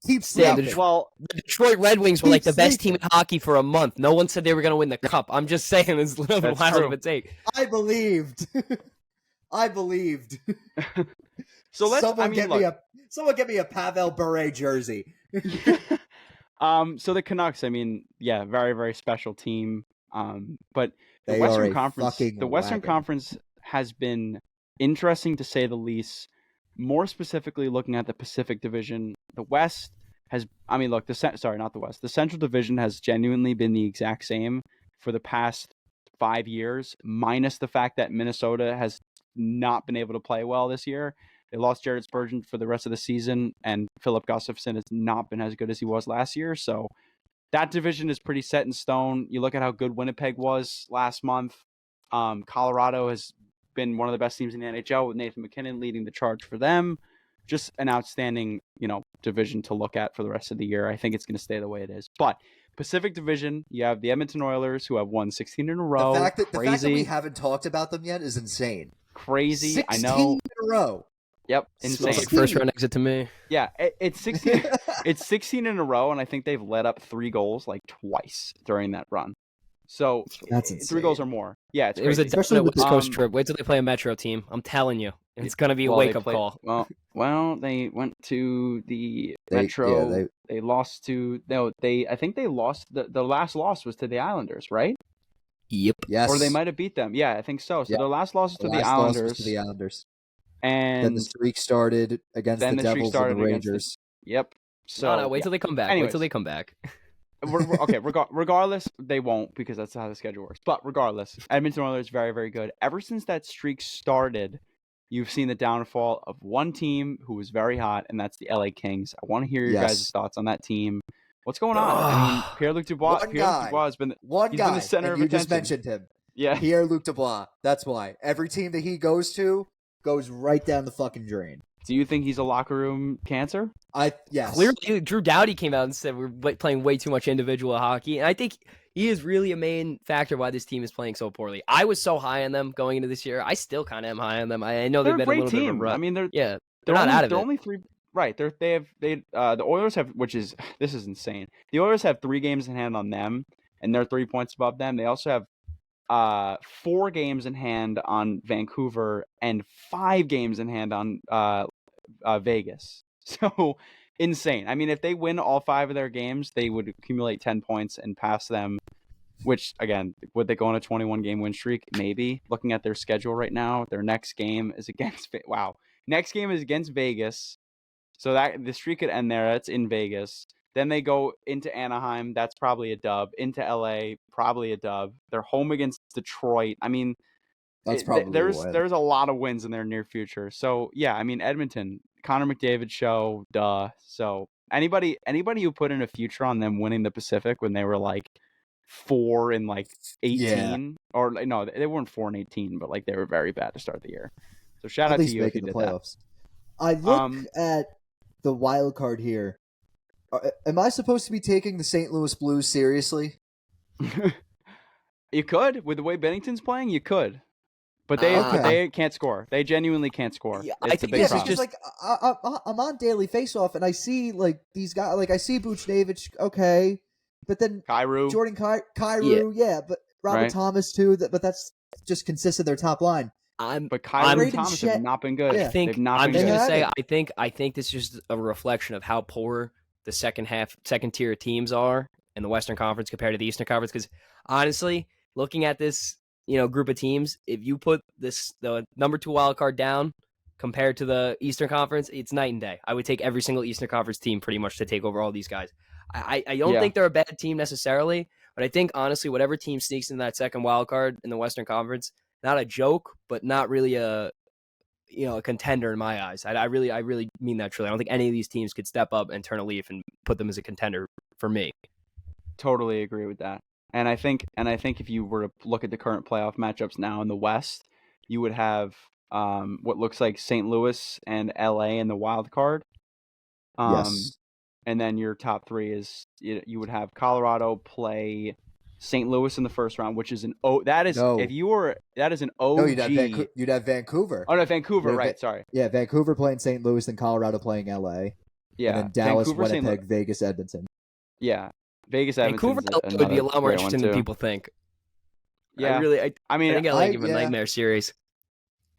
Keep sleeping. The Detroit Red Wings were the best team in hockey for a month. No one said they were going to win the cup. I'm just saying it's a little bit wild of a take. I believed. I believed. So someone get me a Pavel Bure jersey. So the Canucks, I mean, yeah, very, very special team. But the Western Conference has been interesting to say the least. More specifically, looking at the Pacific Division, the West has. I mean, look, not the West. The Central Division has genuinely been the exact same for the past 5 years, minus the fact that Minnesota has not been able to play well this year. They lost Jared Spurgeon for the rest of the season, and Philip Gustafsson has not been as good as he was last year. So that division is pretty set in stone. You look at how good Winnipeg was last month. Colorado has been one of the best teams in the NHL with Nathan McKinnon leading the charge for them. Just an outstanding, division to look at for the rest of the year. I think it's going to stay the way it is. But Pacific Division, you have the Edmonton Oilers, who have won 16 in a row. The fact that we haven't talked about them yet is insane. Crazy, I know. 16 in a row. Yep, insane. First round exit to me. Yeah, it's 16. It's 16 in a row, and I think they've let up 3 goals twice during that run. So that's insane. 3 goals or more. Yeah, it was a definite West Coast trip. Wait till they play a Metro team. I'm telling you, it's gonna be a wake up call. Well, they went to the Metro. Yeah, they lost to I think they lost. The last loss was to the Islanders, right? Yep. Yes. Or they might have beat them. Yeah, I think so. So their last loss was to the Islanders. And then the streak started against the Devils and the Rangers. Yep. So no, wait till they come back. Anyways. Wait till they come back. Okay, regardless, they won't because that's how the schedule works. But regardless, Edmonton Oilers very, very good. Ever since that streak started, you've seen the downfall of one team who was very hot, and that's the LA Kings. I want to hear your guys' thoughts on that team. What's going on? I mean, Pierre-Luc Dubois. Has been the center of attention. You just mentioned him. Yeah, Pierre-Luc Dubois. That's why every team that he goes to goes right down the fucking drain. Do you think he's a locker room cancer? Yes. Clearly, Drew Doughty came out and said we're playing way too much individual hockey, and I think he is really a main factor why this team is playing so poorly. I was so high on them going into this year. I still kind of am high on them. I know they've been a little bit of a rut. I mean, they're not out of it. They're only 3. Right. The Oilers have, this is insane. The Oilers have 3 games in hand on them, and they're 3 points above them. They also have 4 games in hand on Vancouver and 5 games in hand on Vegas. So insane. I mean, if they win all 5 of their games, they would accumulate 10 points and pass them, which again, would they go on a 21 game win streak? Maybe. Looking at their schedule right now, their next game is against Vegas. So that the streak could end there. That's in Vegas. Then they go into Anaheim. That's probably a dub. Into LA, probably a dub. They're home against Detroit. I mean, That's probably a win. there's a lot of wins in their near future. So yeah, I mean Edmonton, Connor McDavid show, duh. So anybody who put in a future on them winning the Pacific when they were like 4 and like 18, or no, they weren't 4 and 18, but like they were very bad to start the year. So shout At out to least you if you making the did playoffs. I look that. at the wild card here. Am I supposed to be taking the St. Louis Blues seriously? You could, with the way Bennington's playing, you could. But Okay. they can't score. They genuinely can't score. Yeah, It's I a think big this is problem. just- like I'm on Daily Faceoff and I see like these guys, like I see Buchnevich, okay, but then Kyrou. Jordan Kyrou, yeah, but Robert Right. Thomas too. But that's just consists of their top line. But Kyrou and Braden Thomas Shet- have not been good. Yeah. I think They've not I'm been just good. gonna say haven't. I think this is just a reflection of how poor the second tier teams are in the Western Conference compared to the Eastern Conference. Because honestly, looking at this group of teams, if you put the number 2 wild card down compared to the Eastern Conference, it's night and day. I would take every single Eastern Conference team pretty much to take over all these guys. I don't think they're a bad team necessarily, but I think honestly, whatever team sneaks in that second wild card in the Western Conference, not a joke, but not really a contender in my eyes. I really mean that truly. I don't think any of these teams could step up and turn a leaf and put them as a contender for me. Totally agree with that. And I think if you were to look at the current playoff matchups now in the West, you would have what looks like St. Louis and LA in the wild card. Yes. And then your top 3 is you would have Colorado play St. Louis in the first round, which is an that is No. that is an OG. No, you'd have Vancouver. Oh no, Vancouver, Yeah, right? Sorry. Yeah, Vancouver playing St. Louis, then Colorado playing LA. Yeah, And then Dallas, Vancouver, St. Winnipeg, Vegas, Edmonton. Yeah, Vegas, Vancouver Edmonton's would be a another lot more great one, interesting than too. people think. Yeah, I mean, think I like him a nightmare series.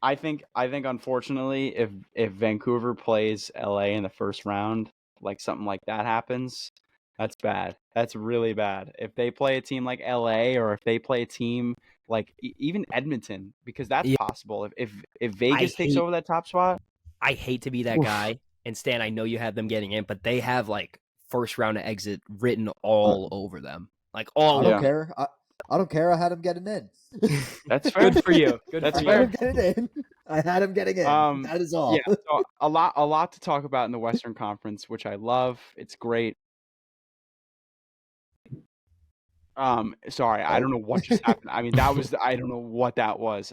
I think unfortunately, if Vancouver plays LA in the first round, like something like that happens, that's bad. That's really bad. If they play a team like LA, or if they play a team like even Edmonton, because that's possible. If Vegas takes over that top spot, I hate to be that guy. And Stan, I know you have them getting in, but they have like first round of exit written all over them. Like all. I don't care. I don't care. I had him getting in. That's fair. Good for you. That's for fair. you. I had him getting in. That is all. Yeah, so a lot to talk about in the Western Conference, which I love. It's great. Sorry, I don't know what just happened. I mean, I don't know what that was.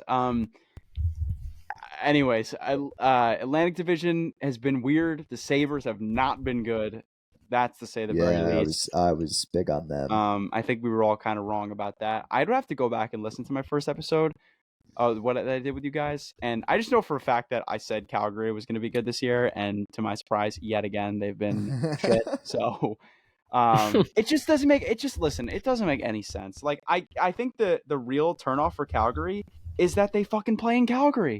Anyways, Atlantic Division has been weird. The Sabres have not been good. That's to say the very least. I was big on them. I think we were all kind of wrong about that. I'd have to go back and listen to my first episode of what I did with you guys, and I just know for a fact that I said Calgary was going to be good this year, and to my surprise, yet again they've been shit. So it just doesn't make it. Just listen, it doesn't make any sense. Like I think the real turnoff for Calgary is that they fucking play in Calgary.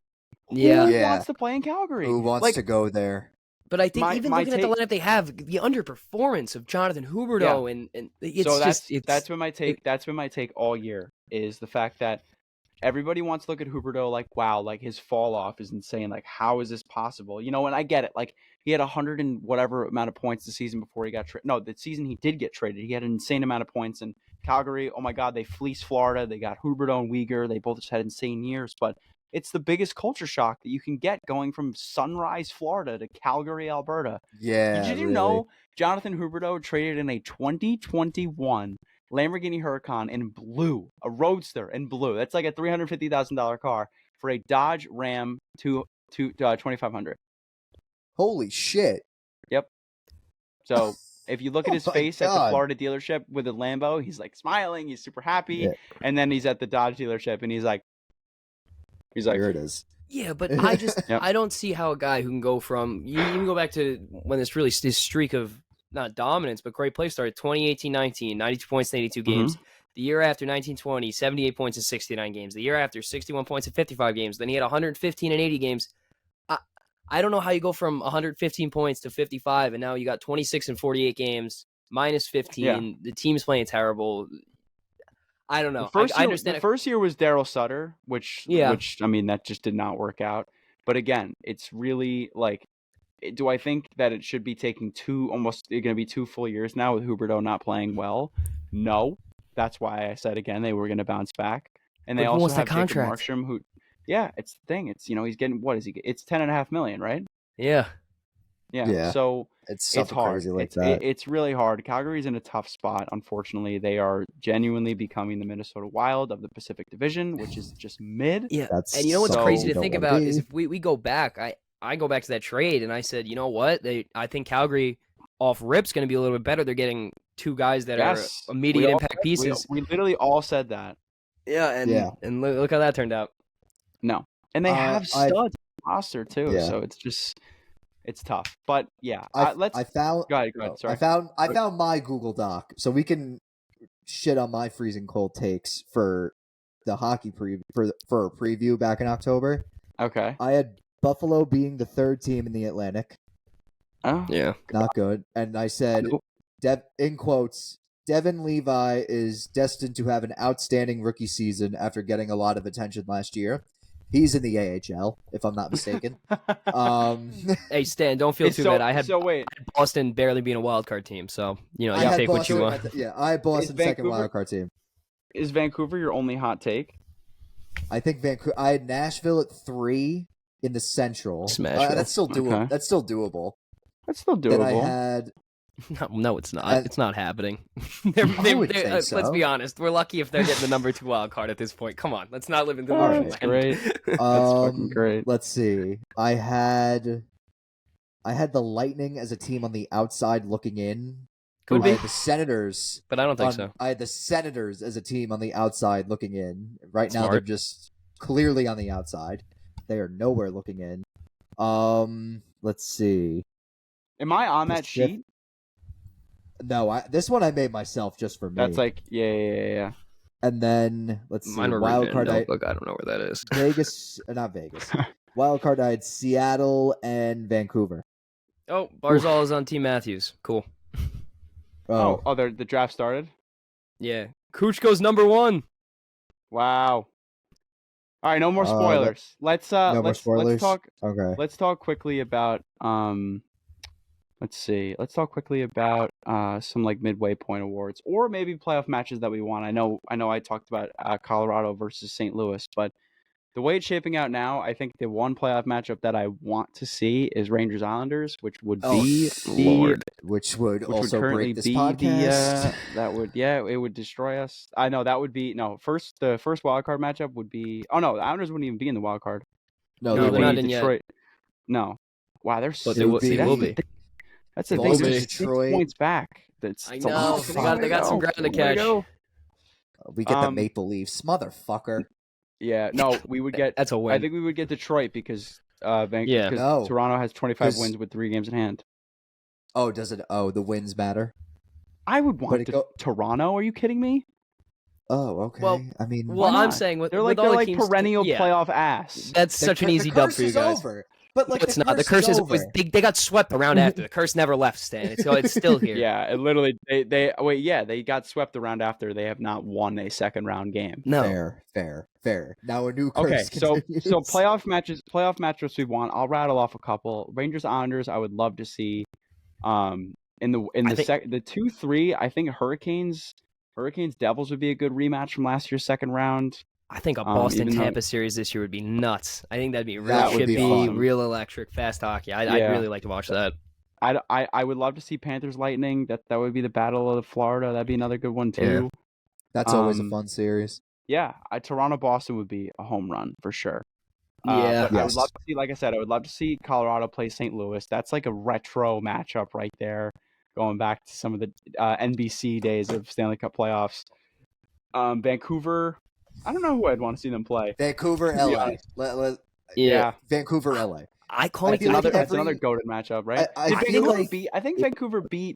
Yeah. Who wants to play in Calgary? Who wants to go there? But I think even looking at the take- lineup they have, the underperformance of Jonathan Huberdeau and it's so just that's been my take. That's been my take all year, is the fact that everybody wants to look at Huberdeau like, wow, like his fall off is insane. Like, how is this possible? And I get it. Like, he had 100 and whatever amount of points the season before he got traded. No, the season he did get traded, he had an insane amount of points. And Calgary, oh my God, they fleeced Florida. They got Huberdeau and Weegar. They both just had insane years. But it's the biggest culture shock that you can get going from Sunrise, Florida to Calgary, Alberta. Yeah. Did you know Jonathan Huberdeau traded in a 2021 Lamborghini Huracan in blue, a Roadster in blue? That's like a $350,000 car for a Dodge Ram 2500. Holy shit. Yep. So if you look at his Oh my face at the God. Florida dealership with a Lambo, he's like smiling, he's super happy, Yeah. and then he's at the Dodge dealership and he's like, Here it is. Yeah, but I just Yep. I don't see how a guy who can go from you can go back to when this streak of not dominance but great play started 2018-19, 92 points in 82 games. The year after 1920, 78 points in 69 games. The year after 61 points in 55 games. Then he had 115 in 80 games. I don't know how you go from 115 points to 55 and now you got 26 in 48 games, minus 15. Yeah. The team's playing terrible. I don't know. I I understand. The first year was Daryl Sutter, which I mean that just did not work out. But again, it's really like Do I think that it should be taking almost going to be 2 full years now with Huberdeau not playing well? No. That's why I said again they were going to bounce back. And they But who also wants that have Jacob contract? Markstrom, who, yeah, it's the thing. It's he's getting what is he? It's $10.5 million, right? Yeah. Yeah. So It's it's something hard. crazy like it's that. it's really hard. Calgary's in a tough spot. Unfortunately, they are genuinely becoming the Minnesota Wild of the Pacific Division, which is just mid. Yeah. That's And you know what's so crazy you to don't think wanna about be. is if we go back, I go back to that trade and I said, you know what? I think Calgary off rip's going to be a little bit better. They're getting 2 guys that Yes. are immediate We all impact said- pieces. We literally all said that. Yeah, and look how that turned out. No. And they have I- studs on the roster too, Yeah. so it's tough. But yeah, I go found ahead. no, Sorry. I found my Google Doc, so we can shit on my freezing cold takes for the hockey for a preview back in October. Okay. I had Buffalo being the 3rd team in the Atlantic. Oh. Yeah. Not good. And I said, Nope. in quotes, Devin Levi is destined to have an outstanding rookie season after getting a lot of attention last year. He's in the AHL, if I'm not mistaken. Hey Stan, don't feel too bad. I had wait. Boston barely being a wild card team, so you I had take what Boston you want. I had Boston second Vancouver- wildcard team. Is Vancouver your only hot take? I think Vancouver. I had Nashville at 3 in the Central. Smashville. That's still doable. Okay. That's still doable. That's still Then I doable. had No, it's not. And- It's not happening. I would say Let's so. be honest. We're lucky if they're getting the number 2 wild card at this point. Come on, let's not live in All delusion right, land. great. That's fucking great. Let's see. I had the Lightning as a team on the outside looking in. Could I be, had the Senators. but I don't think so. I had the Senators as a team on the outside looking in. Right now, Smart. they're just clearly on the outside. They are nowhere looking in. Let's see. Am I on that Pacific- sheet? No, this one I made myself just for me. That's like yeah. And then let's see. Mine were Wild written in card. a I, notebook. I don't know where that is. Vegas, not Vegas. Wild card. I had Seattle and Vancouver. Oh, Barzal is on Team Matthews. Cool. Oh, the draft started. Yeah, Cooch goes number 1. Wow. All right, no more Uh, spoilers. Let's more let's spoilers? talk. Okay. Let's talk quickly about Let's see. Let's talk quickly about some like midway point awards or maybe playoff matches that we want. I know. I talked about Colorado versus St. Louis, but the way it's shaping out now, I think the one playoff matchup that I want to see is Rangers Islanders, which would be Lord. Which would which also would currently break this be podcast. it would destroy us. I know that would be the first wild card matchup would be the Islanders wouldn't even be in the wild card. No, No, they they're would not be in yet. Detroit. No. Wow, they're But they will- they will be. That's the They thing. will They're be. 6 Detroit. points back. That's I it's a know. lot. They got some ground to catch. We get the Um, Maple Leafs, motherfucker. Yeah, no, we would get. That's a win. I think we would get Detroit because Yeah. because No. Toronto has 25 'Cause- wins with 3 games in hand. Oh, does it? Oh, the wins matter. I would want it go- Toronto. Are you kidding me? Oh, okay. Well, I mean, well, I'm not? saying with They're with like all the teams, perennial yeah, playoff ass. That's such an easy the dub curse for you is guys. over. But like, No, it's not. The curse is always over. they got swept around after. The curse never left, Stan. It's still here. Yeah, it literally they got swept around after they have not won a second round game. No. Fair. Now a new Okay, curse. so continues. playoff matchups we want. I'll rattle off a couple. Rangers Islanders, I would love to see. In the the 2-3, I think Hurricanes Devils would be a good rematch from last year's second round. I think a Boston even though- Tampa series this year would be nuts. I think that'd be real That would be chippy, fun. real electric, fast hockey. I'd Yeah. really like to watch that. I would love to see Panthers Lightning. That would be the Battle of Florida. That'd be another good one too. that's always a um, fun series. Yeah, Toronto Boston would be a home run for sure. Yeah. But I would Yes. love to see, like I said, I would love to see Colorado play St. Louis. That's like a retro matchup right there, going back to some of the NBC days of Stanley Cup playoffs. Vancouver, I don't know who I'd want to see them play. Vancouver, be LA. honest. Yeah. Vancouver, LA. I call I it feel like That's every- another goated matchup, right? I Did feel Vancouver like- beat? I think Vancouver beat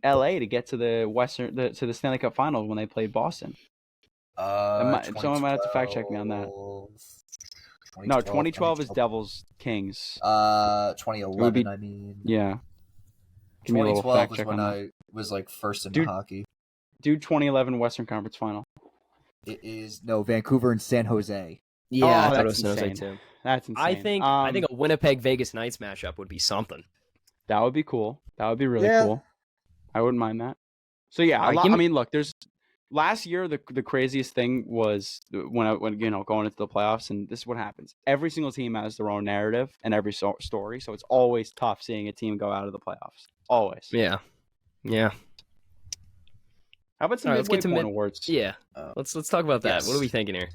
LA to get to the to the Stanley Cup Finals when they played Boston. Someone might have to fact check me on that. No, 2012 is Devils Kings. 2011. be- I mean, Yeah. Give me a little 2012 fact was check when on that. I was like first into Dude. hockey. Dude, 2011 Western Conference Final. It is No, Vancouver and San Jose. Yeah, Oh, I thought it that's was San Jose insane. too. That's insane. I think a Winnipeg Vegas Knights matchup would be something. That would be cool. That would be really Yeah. cool. I wouldn't mind that. So yeah, All right, I mean, look, there's last year the craziest thing was when going into the playoffs, and this is what happens. Every single team has their own narrative and every story, so it's always tough seeing a team go out of the playoffs. Always. Yeah. How about some All right, let's midway get to point awards? Yeah. Let's talk about that. Yes. What are we thinking here?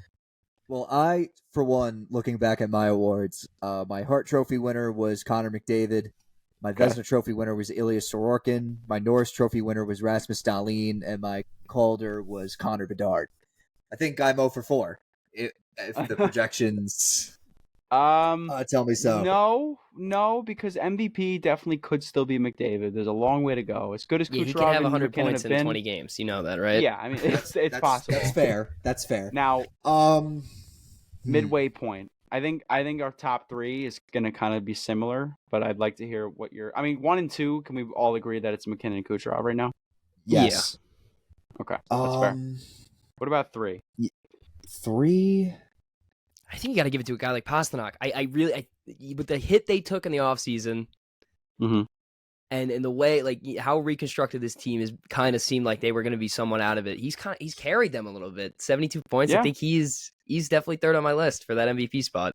Well, I, for one, looking back at my awards, my Hart Trophy winner was Connor McDavid. My Vezina Trophy winner was Ilya Sorokin. My Norris Trophy winner was Rasmus Dahlin. And my Calder was Connor Bedard. I think I'm 0 for 4. If the projections tell me so. No, because MVP definitely could still be McDavid. There's a long way to go. As good as Yeah, Kucherov he can have and 100 McKinnon points have in been, 20 games. You know that, right? Yeah, I mean it's possible. That's fair. Now, midway Hmm. point. I think our top 3 is going to kind of be similar, but I'd like to hear what your. I mean, 1 and 2. Can we all agree that it's McKinnon and Kucherov right now? Yes. Okay, that's fair. What about 3? 3. I think you got to give it to a guy like Pasternak. I really, with the hit they took in the offseason, and in the way, like, how reconstructed this team is, kind of seemed like they were going to be someone out of it. He's carried them a little bit. 72 points. Yeah. I think he's definitely third on my list for that MVP spot.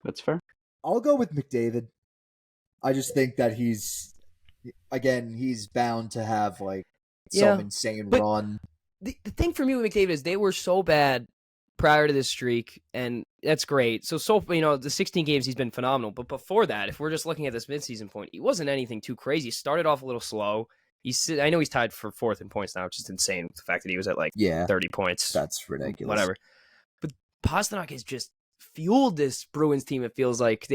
That's fair. I'll go with McDavid. I just think that he's bound to have like some insane but- run. The thing for me with McDavid is they were so bad prior to this streak, and that's great. So the 16 games he's been phenomenal. But before that, if we're just looking at this midseason point, he wasn't anything too crazy. He started off a little slow. I know he's tied for 4th in points now, which is insane. The fact that he was at like 30 points. That's ridiculous. Whatever. But Pasternak has just fueled this Bruins team. It feels like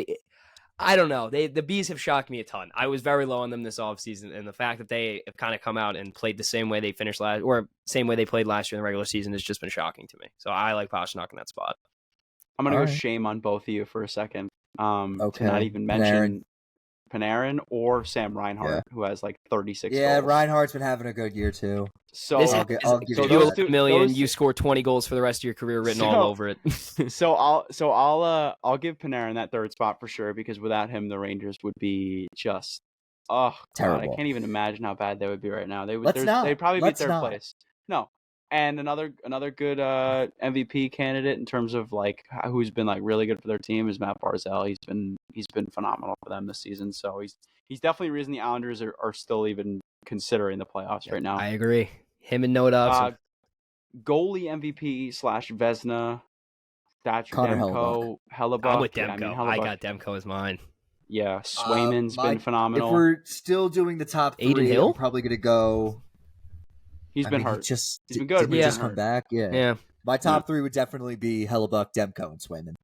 I don't know. The Bees have shocked me a ton. I was very low on them this offseason, and the fact that they have kind of come out and played the same way they finished same way they played last year in the regular season has just been shocking to me. So I like Pasternak in that spot. I'm gonna All go right. shame on both of you for a second. Okay. To not even mention Panarin or Sam Reinhart, who has like 36 Yeah, goals. Reinhardt's been having a good year too. So This I'll is- give if you you those owe two- $1 million, those- you score 20 goals for the rest of your career written all over it. I'll give Panarin that 3rd spot for sure, because without him the Rangers would be just Terrible. God, I can't even imagine how bad they would be right now. They'd probably be Let's 3rd not. place. No. And another good MVP candidate in terms of like who's been like really good for their team is Matt Barzal. He's been phenomenal for them this season. So he's definitely the reason the Islanders are still even considering the playoffs right now. I agree. Him and Noah Dobson. Goalie MVP / Vezina, Thatcher, Connor Demko, Hellebuck. I'm with Yeah, Demko. I mean, I Hellebuck- got Demko as mine. Yeah, Swayman's been If phenomenal. we're still doing the top 3, Aiden Hill? I'm probably gonna go. He's been hurt. He's been good, Didn't but he he's just been come hurt. back? Yeah. Yeah. My top 3 would definitely be Hellebuck, Demko, and Swayman.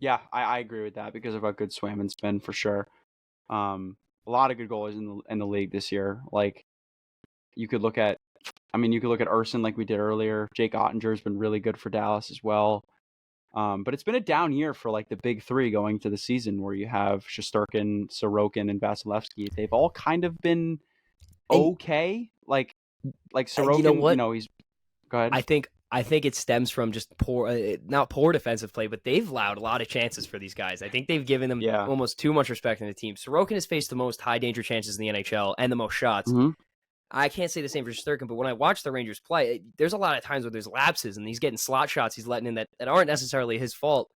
Yeah, I agree with that because of how good Swayman's been for sure. A lot of good goalies in the league this year. Like you could look at Urson like we did earlier. Jake Ottinger's been really good for Dallas as well. But it's been a down year for like the big 3 going to the season, where you have Shesterkin, Sorokin, and Vasilevsky. They've all kind of been okay. Like Sorokin, you know what? He's go ahead. I think it stems from just not poor defensive play, but they've allowed a lot of chances for these guys. I think they've given them almost too much respect in the team. Sorokin has faced the most high danger chances in the NHL and the most shots. Mm-hmm. I can't say the same for Shesterkin, but when I watch the Rangers play, there's a lot of times where there's lapses and he's getting slot shots he's letting in that aren't necessarily his fault.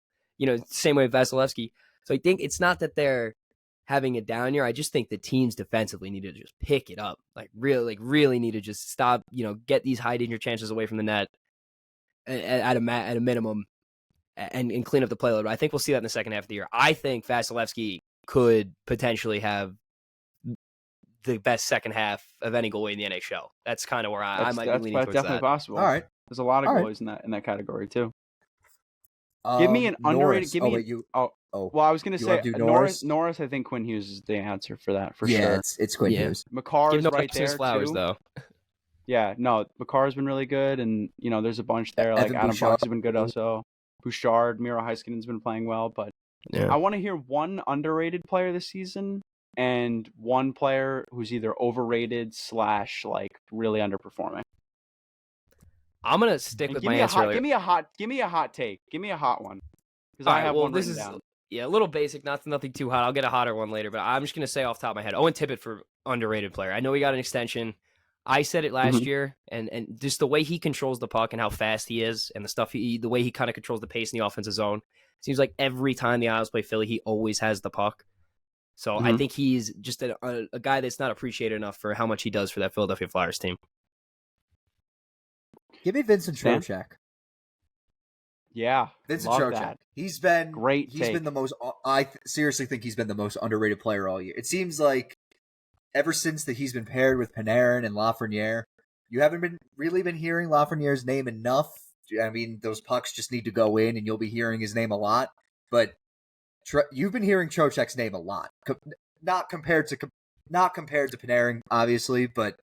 Same way with Vasilevsky. So I think it's not that they're having a down year. I just think the teams defensively need to just pick it up. Really need to just stop, get these high danger chances away from the net at a minimum and clean up the play load. I think we'll see that in the second half of the year. I think Vasilevsky could potentially have the best second half of any goalie in the NHL. That's kind of where I might be leaning that's towards definitely that. possible. All right. There's a lot of All right. goalies in that category too. Give me an Norris. underrated. Well, I was gonna You say wanna do Norris. Norris? Norris. I think Quinn Hughes is the answer for that for yeah, sure. it's Quinn Yeah. Hughes. Makar's Give no right his there flowers too. though. Yeah, no, Makar's been really good, and there's a bunch there. Like Evan Adam Bouchard. Fox has been good also. Bouchard, Miro Heiskanen's been playing well, but Yeah. I want to hear one underrated player this season and one player who's either overrated / like really underperforming. I'm gonna stick And with give my me a answer hot, earlier. give me a hot take. Give me a hot one. because All I right, have well, one this written is down. a little basic, nothing too hot. I'll get a hotter one later, but I'm just gonna say off the top of my head, Owen Tippett for underrated player. I know he got an extension. I said it last Mhm. year, and just the way he controls the puck and how fast he is, and the way he kind of controls the pace in the offensive zone. Seems like every time the Isles play Philly, he always has the puck. So I Mhm. think he's just a guy that's not appreciated enough for how much he does for that Philadelphia Flyers team. Give me Vincent Stan? Trocheck. Yeah, Vincent love Trocheck. that. He's been Great He's been take. the most. Seriously think he's been the most underrated player all year. It seems like ever since that he's been paired with Panarin and Lafreniere, you haven't been hearing Lafreniere's name enough. I mean, those pucks just need to go in, and you'll be hearing his name a lot. But you've been hearing Trocheck's name a lot, not compared to Panarin, obviously, but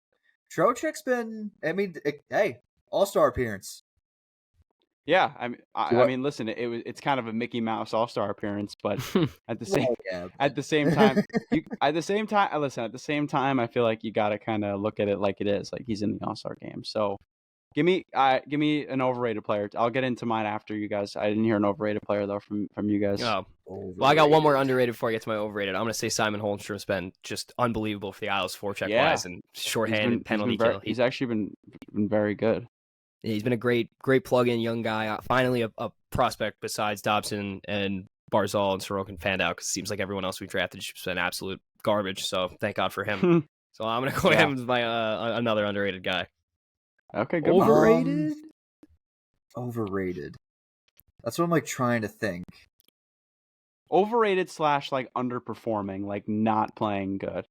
Trocheck's been. I mean, hey, All-Star appearance. Yeah, I mean, listen, it's kind of a Mickey Mouse All-Star appearance, but at the same at the same time, listen, at the same time, I feel like you got to kind of look at it like it is, like he's in the All-Star game. So give me an overrated player. I'll get into mine after you guys. I didn't hear an overrated player though from you guys. Oh. Well, I got one more underrated before I get to my overrated. I'm going to say Simon Holmstrom's been just unbelievable for the Isles, forecheck wise and shorthand and penalty kill. He's actually been very good. He's been a great plug-in young guy. Finally, a prospect besides Dobson and Barzal and Sorokin panned out, because it seems like everyone else we drafted has been absolute garbage. So thank God for him. So I'm going to go ahead with my another underrated guy. Okay, good. Overrated? Overrated. That's what I'm like trying to think. Overrated / like underperforming, like not playing good.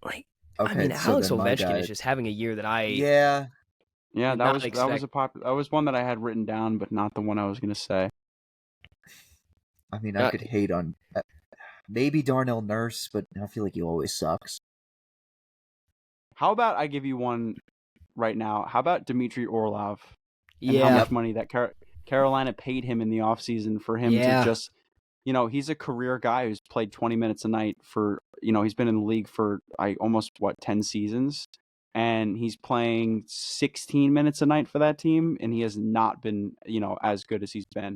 Like, okay, I mean, so Alex then my Ovechkin guy- is just having a year that I Yeah, Yeah, did that not was expect. that was one that I had written down, but not the one I was gonna say. I mean, I could hate on maybe Darnell Nurse, but I feel like he always sucks. How about I give you one right now? How about Dmitry Orlov? And Yeah. how much money that Carolina paid him in the offseason for him to just, he's a career guy who's played 20 minutes a night for, he's been in the league for almost 10 seasons, and he's playing 16 minutes a night for that team, and he has not been, as good as he's been.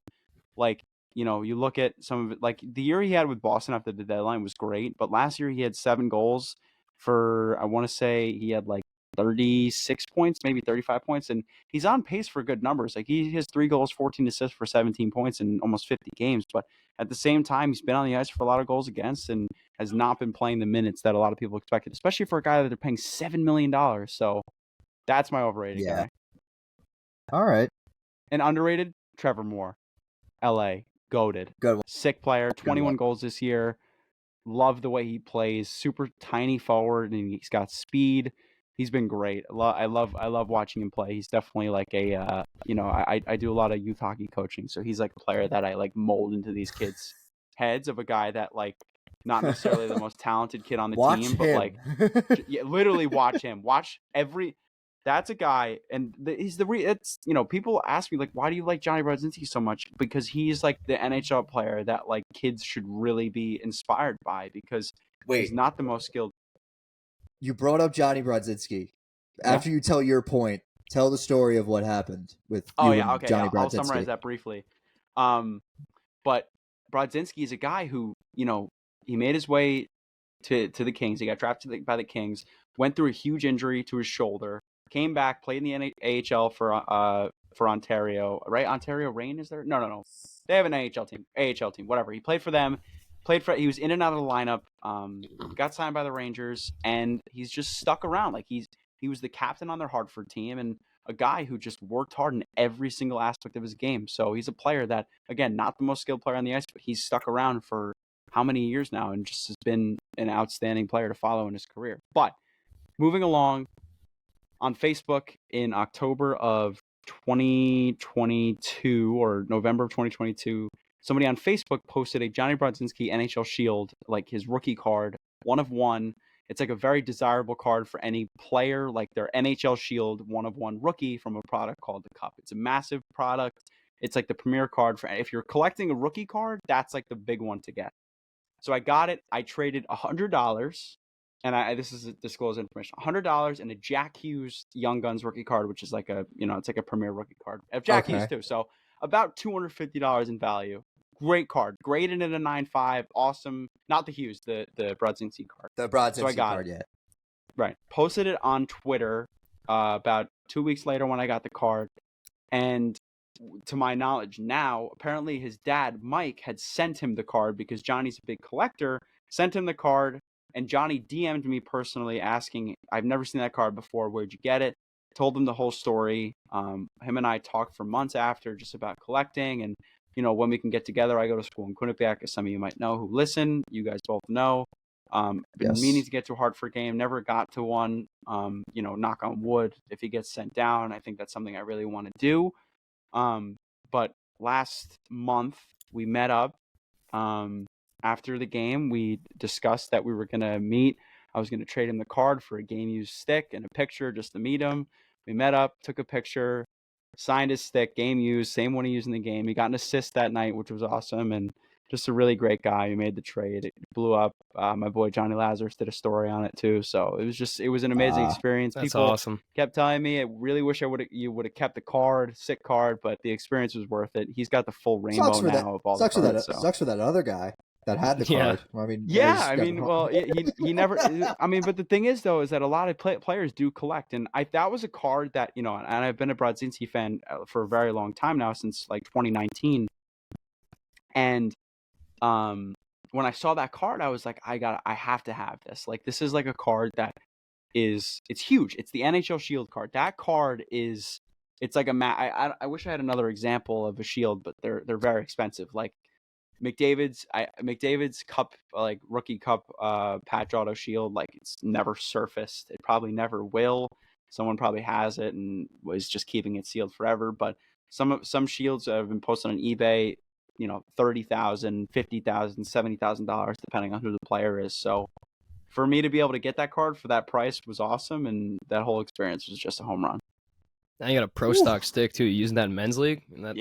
Like, you look at some of it, like the year he had with Boston after the deadline was great, but last year he had 7 goals for, I want to say he had like 36 points, maybe 35 points, and he's on pace for good numbers. Like he has 3 goals, 14 assists for 17 points in almost 50 games, but at the same time, he's been on the ice for a lot of goals against and has not been playing the minutes that a lot of people expected, especially for a guy that they're paying $7 million. So that's my overrated guy. All right. And underrated, Trevor Moore, LA, goated. Good one. Sick player, 21 goals this year. Love the way he plays. Super tiny forward, and he's got speed. He's been great. I love watching him play. He's definitely like a I do a lot of youth hockey coaching, so he's like a player that I like mold into these kids' heads of a guy that like not necessarily the most talented kid on the team, but like literally watch him. Watch every. That's a guy, and it's people ask me like, why do you like Johnny Brodzinski so much? Because he's like the NHL player that like kids should really be inspired by, because he's not the most skilled. You brought up Johnny Brodzinski. After you tell your point, tell the story of what happened with Johnny Brodzinski. I'll summarize that briefly. But Brodzinski is a guy who, he made his way to the Kings. He got drafted by the Kings, went through a huge injury to his shoulder, came back, played in the AHL for Ontario, right? Ontario Reign is there? No. They have an AHL team, whatever. He played for them. He was in and out of the lineup. Got signed by the Rangers, and he's just stuck around. Like he was the captain on their Hartford team, and a guy who just worked hard in every single aspect of his game. So he's a player that, again, not the most skilled player on the ice, but he's stuck around for how many years now, and just has been an outstanding player to follow in his career. But moving along, on Facebook in October of 2022 or November of 2022, somebody on Facebook posted a Johnny Brodzinski NHL Shield, like his rookie card, 1 of 1. It's like a very desirable card for any player, like their NHL Shield 1 of 1 rookie from a product called the Cup. It's a massive product. It's like the premier card for, if you're collecting a rookie card, that's like the big one to get. So I got it. I traded $100. And this is disclosed information. $100 and a Jack Hughes Young Guns rookie card, which is like a, it's like a premier rookie card of Jack Hughes too. So about $250 in value. Great card, graded in a 9.5, awesome. Not the Hughes, the Brodzinski card. The Brodzinski So I got card, it. yeah. Right. Posted it on Twitter about 2 weeks later when I got the card. And to my knowledge now, apparently his dad, Mike, had sent him the card because Johnny's a big collector, sent him the card, and Johnny DM'd me personally asking, I've never seen that card before, where'd you get it? Told him the whole story. Him and I talked for months after just about collecting and, when we can get together. I go to school in Quinnipiac, as some of you might know who listen. You guys both know. Been meaning to get to a Hartford game, never got to one. Knock on wood, if he gets sent down, I think that's something I really want to do. But last month we met up. After the game, we discussed that we were gonna meet. I was gonna trade him the card for a game used stick and a picture just to meet him. We met up, took a picture, signed his stick, game used, same one he used in the game. He got an assist that night, which was awesome, and just a really great guy. He made the trade. It blew up. My boy Johnny Lazarus did a story on it too. So it was an amazing experience. That's People awesome. kept telling me, I really wish you would have kept the card, sick card, but the experience was worth it. He's got the full rainbow now of all the cards. Sucks for that other guy that had the card. I mean, he never. I mean, but the thing is though, is that a lot of players do collect, and that was a card that and I've been a Brodzinski fan for a very long time now, since like 2019, and when I saw that card, I was like, I have to have this. Like, this is like a card that it's huge. It's the NHL Shield card. That card it's like I wish I had another example of a shield, but they're very expensive. Like McDavid's cup, like rookie cup patch auto shield, like it's never surfaced. It probably never will. Someone probably has it and was just keeping it sealed forever. But some shields have been posted on eBay, $30,000, $50,000, $70,000, depending on who the player is. So for me to be able to get that card for that price was awesome, and that whole experience was just a home run. Now you got a pro stock stick too. You using that in men's league? That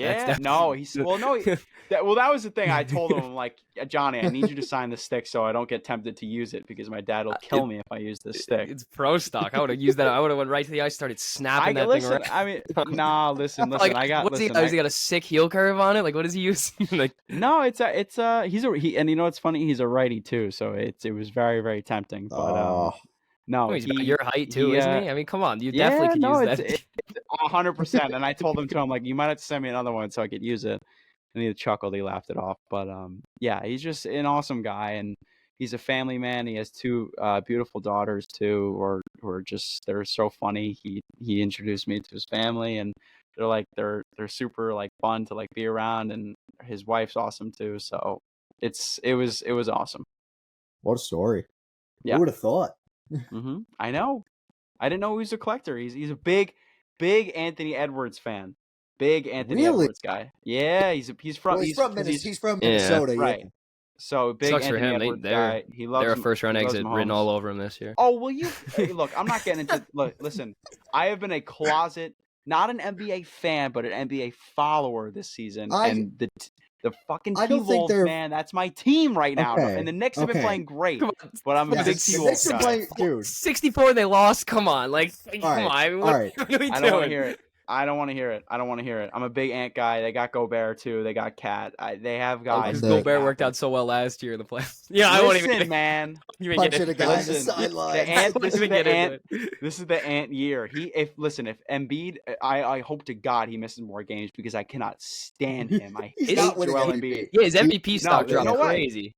was the thing. I told him, I'm like, Johnny, I need you to sign the stick so I don't get tempted to use it because my dad will kill me if I use this stick. It's pro stock. I would have used that. I would have went right to the ice, started snapping that thing around. I mean, nah, listen. Like, he got a sick heel curve on it. Like, what is he using? Like, no, and it's funny. He's a righty too, so it was very, very tempting. But no, he's about your height too, isn't he? I mean, come on, you definitely could use that. It's 100%. And I told him I'm like, you might have to send me another one so I could use it. And he chuckled. He laughed it off. But he's just an awesome guy, and he's a family man. He has two beautiful daughters too, they're so funny. He introduced me to his family, and they're super like fun to like be around, and his wife's awesome too. So it was awesome. What a story! Yeah. Who would have thought? Mm-hmm. I know. I didn't know he was a collector. He's a big Anthony Edwards fan. Big Anthony Edwards guy. Yeah, he's from Minnesota, right? Yeah. So big Sucks Anthony for him. Edwards guy. He loves. They're a first round exit written all over him this year. Oh, well, look. I'm not getting into. Listen, I have been a closet, not an NBA fan, but an NBA follower this season, and the fucking T-Wolves, man, that's my team right now. Okay. And the Knicks have been playing great, but I'm a big T-Wolves guy. Dude. 64, they lost. Come on. Like, come on. What are we doing? I don't want to hear it. I don't want to hear it. I'm a big Ant guy. They got Gobert, too. They got Cat. They have guys. Gobert worked out so well last year in the playoffs. Yeah, I won't even... man. Punching a guy in the sideline. This is the Ant year. If Embiid, I hope to God he misses more games because I cannot stand him. I hate Joel Embiid. Yeah, his MVP stock dropped crazy.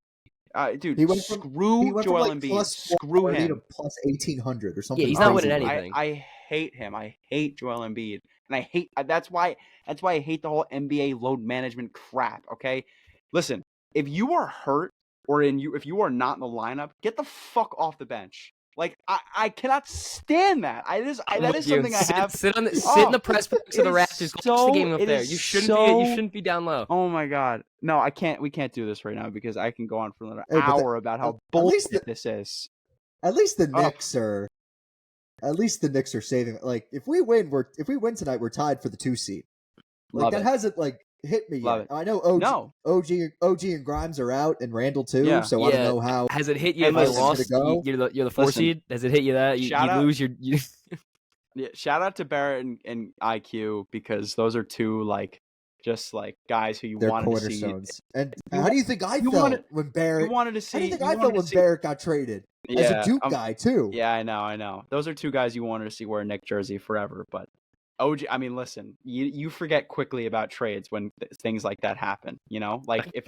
Dude, screw Joel Embiid. Screw him. Plus 1,800 or something. Yeah, he's not winning anything. I hate him. I hate Joel Embiid, and that's why I hate the whole NBA load management crap. Okay, listen, if you are hurt or if you are not in the lineup, get the fuck off the bench. Like I cannot stand that. That is something I have. Sit in the press box of the Raptors. Watch the game up there. You shouldn't be down low. Oh my God, no, I can't. We can't do this right now because I can go on for another hour about how bullshit this is. At least the Knicks are. At least the Knicks are saving. Like if we win tonight, we're tied for the 2 seed. Like that hasn't hit me yet. I know OG and Grimes are out, and Randall too. Yeah. So I don't know how. Has it hit you? If you lost, you're the 4 seed. Has it hit you that you lose your? Yeah, shout out to Barrett and IQ because those are two just like guys who you They're wanted to see. cornerstones. And You how do you think I you felt wanted- when You Barrett? wanted to see. How do you think you I wanted felt to when see- Barrett got traded? As a Duke guy too. Yeah, I know. Those are two guys you wanted to see wear a Nick jersey forever. But OG, I mean, listen, you forget quickly about trades when things like that happen. You know, like if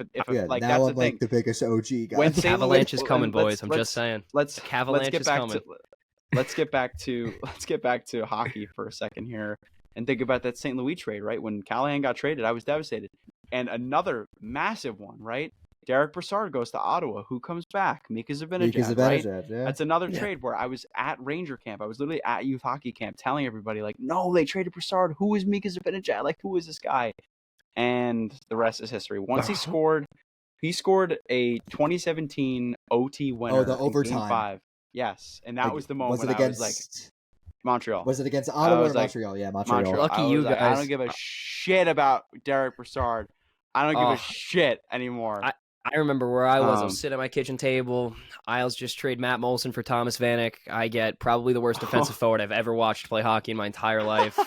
like now that's I'm the thing. like the biggest OG guy. When St. Avalanche Louis- is coming, boys. I'm let's- just saying. Let's Avalanche get is back coming. to let's get back to hockey for a second here and think about that St. Louis trade. Right when Callahan got traded, I was devastated. And another massive one, right? Derek Brassard goes to Ottawa. Who comes back? Mika Zibanejad, right? Yeah. That's another trade where I was at Ranger camp. I was literally at youth hockey camp telling everybody, like, no, they traded Brassard. Who is Mika Zibanejad? Like, who is this guy? And the rest is history. Once he scored a 2017 OT winner. Oh, the in overtime. Game 5. Yes. And that Like, was the moment was it I was like, against Montreal. Was it against Ottawa was or like, Montreal? Yeah, Montreal. Montreal. Lucky I was you like, I guys. don't give a shit about Derek Brassard. I don't give a shit anymore. I remember where I was. I Um, was sitting at my kitchen table. Isles just trade Matt Molson for Thomas Vanek. I get probably the worst defensive forward I've ever watched play hockey in my entire life.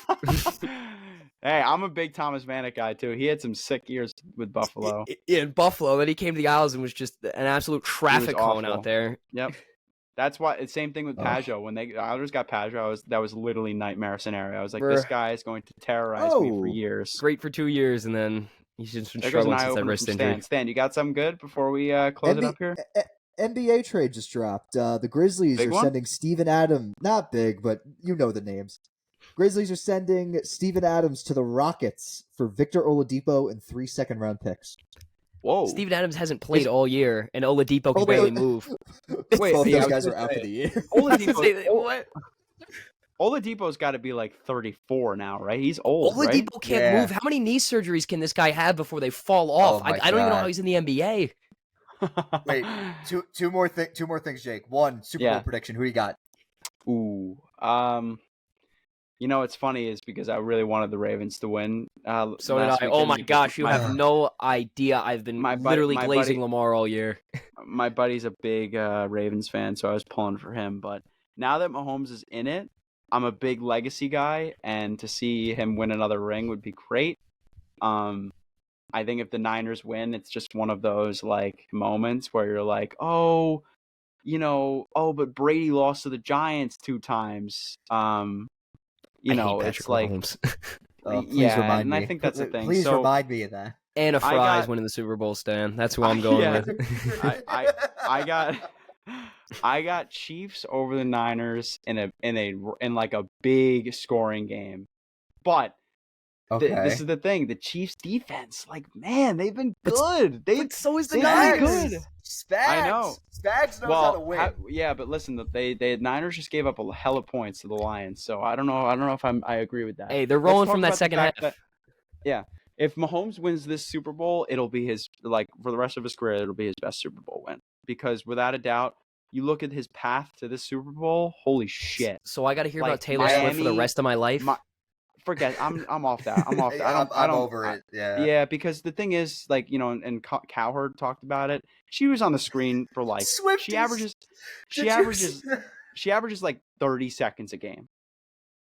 Hey, I'm a big Thomas Vanek guy too. He had some sick years with Buffalo. In Buffalo, then he came to the Isles and was just an absolute traffic cone awful. out there. Yep. That's why it's same thing with Oh. Pajot. When the Islanders got Pajot, that was literally nightmare scenario. I was like, Bruh. this guy is going to terrorize me for Oh. years. Great for 2 years, and then he's just been There goes an struggling eye since that opener wrist from injury. Stan. Stan, you got something good before we close it up here? NBA trade just dropped. The Grizzlies Big are one? sending Steven Adams. Not big, but you know the names. Grizzlies are sending Steven Adams to the Rockets for Victor Oladipo and 3 second-round picks. Whoa. Steven Adams hasn't played Is- all year, and Oladipo can Oladipo- barely move. Wait, Both yeah, I those was guys gonna are out for say, the year. What? Oladipo's got to be like 34 now, right? He's old, right? Oladipo can't Yeah. move. How many knee surgeries can this guy have before they fall off? Oh my I don't even know God. how he's in the NBA. Wait, two more things, Jake. One, Super Yeah. Bowl prediction. Who you got? Ooh. You know what's funny is because I really wanted the Ravens to win. So did last I. Oh weekend my because gosh, you my- have no idea. I've been My buddy- literally my glazing buddy- Lamar all year. My buddy's a big Ravens fan, so I was pulling for him. But now that Mahomes is in it, I'm a big legacy guy, and to see him win another ring would be great. I think if the Niners win, it's just one of those like moments where you're like, oh, but Brady lost to the Giants 2 times. I hate Patrick it's like, Mahomes. Please yeah, remind and me. I think that's the thing. Please So- remind me of that. Anna I Fry's got- winning the Super Bowl, Stan. That's who I'm going Yeah. with. I got Chiefs over the Niners in like a big scoring game, but Okay. this is the thing: the Chiefs defense, like man, they've been good. But so is the they've been Niners. good. Spags. I know. Spags knows how to win. Yeah, but listen, the Niners just gave up a hell of points to the Lions, so I don't know if I agree with that. Hey, they're Let's rolling talk from that about the second half. fact that- if Mahomes wins this Super Bowl, it'll be his for the rest of his career, it'll be his best Super Bowl win because without a doubt, you look at his path to this Super Bowl, holy shit. So I got to hear Like, about Taylor Swift for the Miami- rest of my life. Forget, I'm off that. I'm off that. I I'm don't over it. Yeah. Yeah, because the thing is, like, and Cowherd talked about it. She was on the screen for like she Swifties. averages like 30 seconds a game.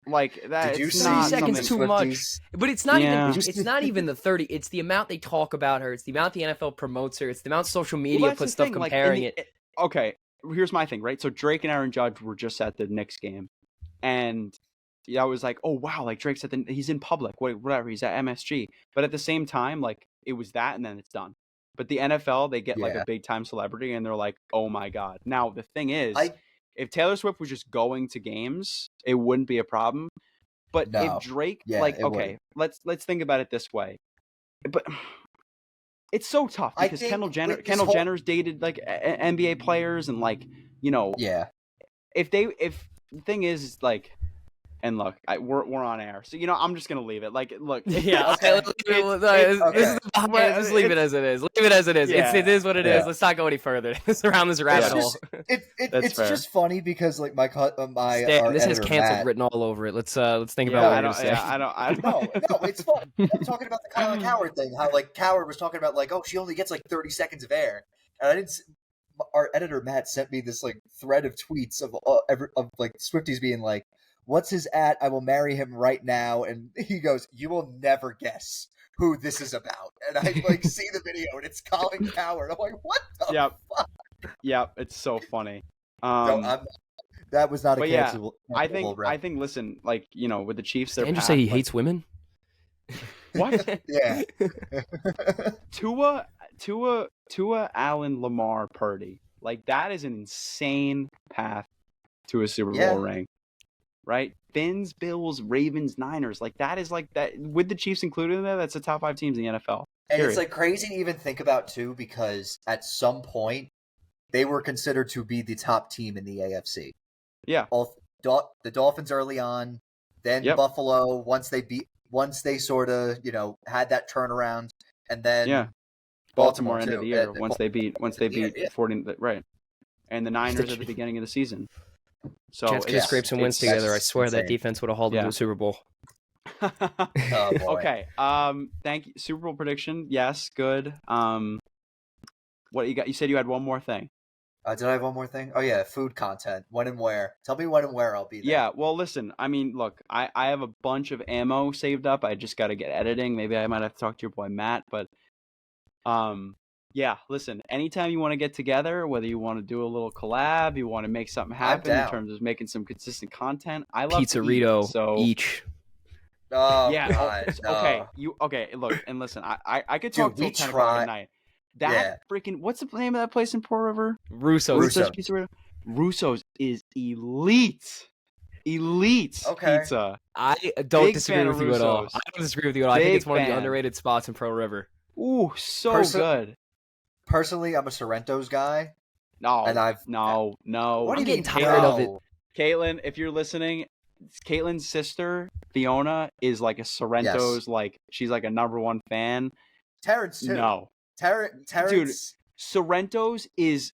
Like that. Did you it's see not 30 seconds something- too much. Swifties? But it's not Yeah. even it's not even the 30. It's the amount they talk about her. It's the amount the NFL promotes her. It's the amount social Well, media that's puts the stuff thing, like, comparing it. Okay, here's my thing, right? So Drake and Aaron Judge were just at the Knicks game, and I was like, oh wow, like Drake's he's in public, whatever, he's at MSG. But at the same time, like it was that, and then it's done. But the NFL, they get like Yeah. a big time celebrity, and they're like, oh my god. Now the thing is, I- if Taylor Swift was just going to games, it wouldn't be a problem. But No. if Drake, Yeah, like, it okay, let's think about it this way. But it's so tough I because think Kendall with this Kendall whole- Jenner's dated like NBA players, and like Yeah. if the thing is like, and look, we're on air, so I'm just gonna leave it. Like, look, Yeah, okay. This is the podcast. Just leave it as it is. Leave it as it is. Yeah. It is what it is. Yeah. Let's not go any further. Let's around this rabbit It's hole. just, That's it's fair. just funny because like my Stan, our this has editor, canceled Matt, written all over it. Let's think Yeah, about what I we're don't. gonna say. Yeah, I don't. No, it's fun. I'm talking about the Colin Coward thing. How like Coward was talking about like, oh, she only gets like 30 seconds of air, and I didn't. Our editor Matt sent me this like thread of tweets of like Swifties being like, "What's his at? I will marry him right now." And he goes, "You will never guess who this is about, and I like see the video and it's Colin Cowherd. I'm like, what the Yep. fuck? Yep, it's so funny. No, that was not a but yeah, cancelable. I cancelable think. Listen, like with the Chiefs, they're Andrew packed, say he like, hates women. What? Yeah. Tua, Allen, Lamar, Purdy. Like that is an insane path to a Super Bowl ring, right? Fins, Bills, Ravens, Niners. Like that is like that with the Chiefs included in there. That's the top 5 teams in the NFL. And Period. it's like crazy to even think about too, because at some point they were considered to be the top team in the AFC. Yeah. The Dolphins early on, then Buffalo once they sort of had that turnaround, and then Baltimore end of the year And once they beat 40, right, and the Niners at the beginning of the season. So Jets could scrape some wins together. I swear that defense would have hauled them to a Super Bowl. Oh, boy. Okay. Thank you. Super Bowl prediction. Yes. Good. What you got? You said you had one more thing. Did I have one more thing? Oh yeah, food content. When and where? Tell me when and where I'll be there. Yeah. Well, listen. I mean, look. I have a bunch of ammo saved up. I just got to get editing. Maybe I might have to talk to your boy Matt. But yeah. Listen. Anytime you want to get together, whether you want to do a little collab, you want to make something happen in terms of making some consistent content. I love Pizzerito so each. Oh, yeah. God, no. Okay. Look and listen. I could talk till 10 o'clock at night. Freaking what's the name of that place in Pearl River? Russo's Pizza. Russo's is elite pizza. I don't Big disagree fan with of you at all. Russo's. I don't disagree with you at all. I think it's one of the fan. underrated spots in Pearl River. Ooh, so good. Personally, I'm a Sorrento's guy. No, and no. What are you getting tired of it? Caitlin, if you're listening, Caitlin's sister Fiona is like a Sorrento's. Like she's like a #1 fan. Terrence too. No. Terrence. Dude, Sorrento's is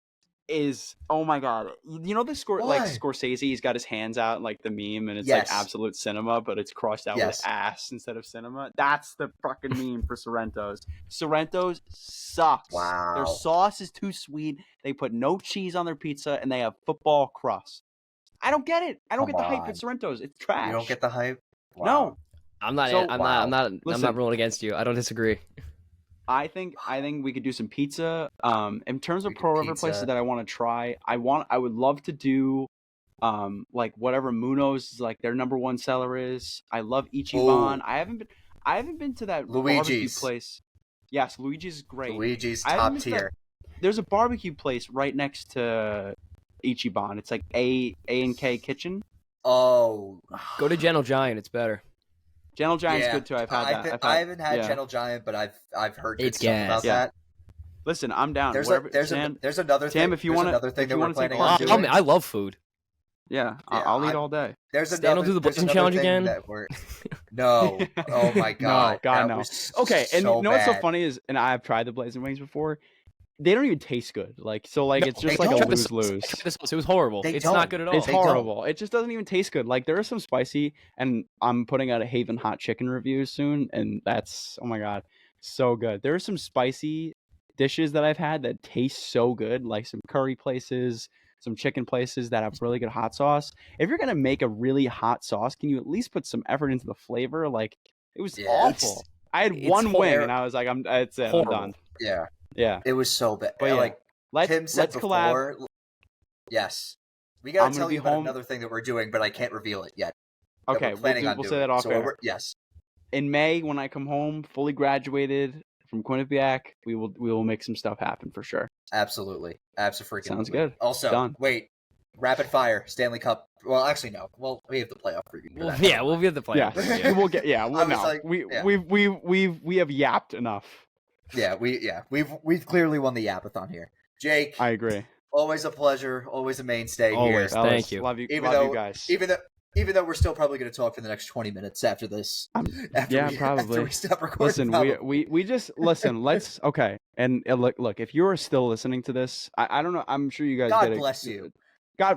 oh my god. You know the like Scorsese, he's got his hands out like the meme, and it's like absolute cinema, but it's crossed out with ass instead of cinema. That's the fucking meme for Sorrento's. Sorrento's sucks. Wow. Their sauce is too sweet. They put no cheese on their pizza, and they have football crust. I don't get it. I don't get the hype at Sorrento's. It's trash. You don't get the hype? Wow. No. I'm not ruling against you. I don't disagree. I think we could do some pizza. In terms of Pearl River places that I want to try, I would love to do like whatever Muno's like their #1 seller is. I love Ichiban. I haven't been to that barbecue place. Yes, Luigi's is great. Luigi's top tier. There's a barbecue place right next to Ichiban. It's like A&K Kitchen. Oh, go to Gentle Giant. It's better. Gentle Giant's good too. I've had that. I haven't had Gentle Giant, but I've heard good stuff about that. Listen, I'm down. There's another thing. If you want another thing that we're planning on doing. I love food. Yeah, I'll eat all day. Stan will do the blazing challenge again. No, oh my god, no, God no. Okay, and you know what's so funny is, and I've tried the blazing wings before. They don't even taste good. It's just like a lose-lose. It was horrible. It's not good at all. It's horrible. It just doesn't even taste good. Like there are some spicy, and I'm putting out a Haven hot chicken review soon, and that's oh my god, so good. There are some spicy dishes that I've had that taste so good, like some curry places, some chicken places that have really good hot sauce. If you're gonna make a really hot sauce, can you at least put some effort into the flavor? Like it was awful. I had one wing, and I was like, that's it. I'm done. Yeah. Yeah, it was so bad. But like Tim said before, collab. Yes, we gotta tell you about another thing that we're doing, but I can't reveal it yet. Okay, we'll say that off air. Yes, in May when I come home, fully graduated from Quinnipiac, we will make some stuff happen for sure. Absolutely, absolutely. Sounds good. Also, done. Wait, rapid fire Stanley Cup. Well, actually, no. Well, we have the playoff preview. We'll get the playoff. Yeah, we'll get. Yeah, we have yapped enough. We've clearly won the Yapathon here. Jake, I agree. Always a pleasure. Always a mainstay here. Thank you. Love you, you guys. Even though we're still probably going to talk for the next 20 minutes after this. Probably. After we stop recording. Listen, we just listen. Let's okay. And look, if you're still listening to this, I don't know. I'm sure you guys. God bless you.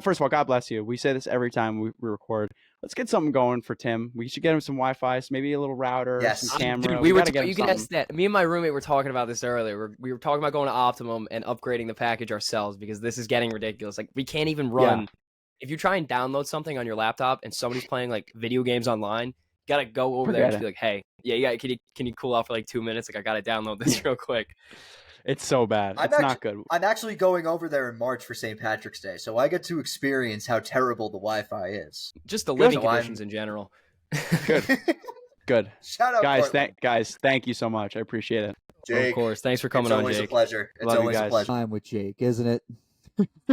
First of all, God bless you. We say this every time we record. Let's get something going for Tim. We should get him some Wi-Fi, maybe a little router, some camera. Dude, you can ask that. Me and my roommate were talking about this earlier. We were talking about going to Optimum and upgrading the package ourselves because this is getting ridiculous. Like we can't even run. If you try and download something on your laptop and somebody's playing like video games online, Gotta go over there and Forget just be like, hey, yeah, can you cool off for like 2 minutes? Like I gotta download this real quick. It's so bad. I'm It's not good. I'm actually going over there in March for St. Patrick's Day, so I get to experience how terrible the Wi-Fi is. Just the Good. living So I'm- conditions in general. Good. Good. Shout out, Guys, Portland. thank you so much. I appreciate it. Jake. Of course. Thanks for coming It's on, always a Jake. pleasure. It's Love you always a guys. pleasure. Time with Jake, isn't it?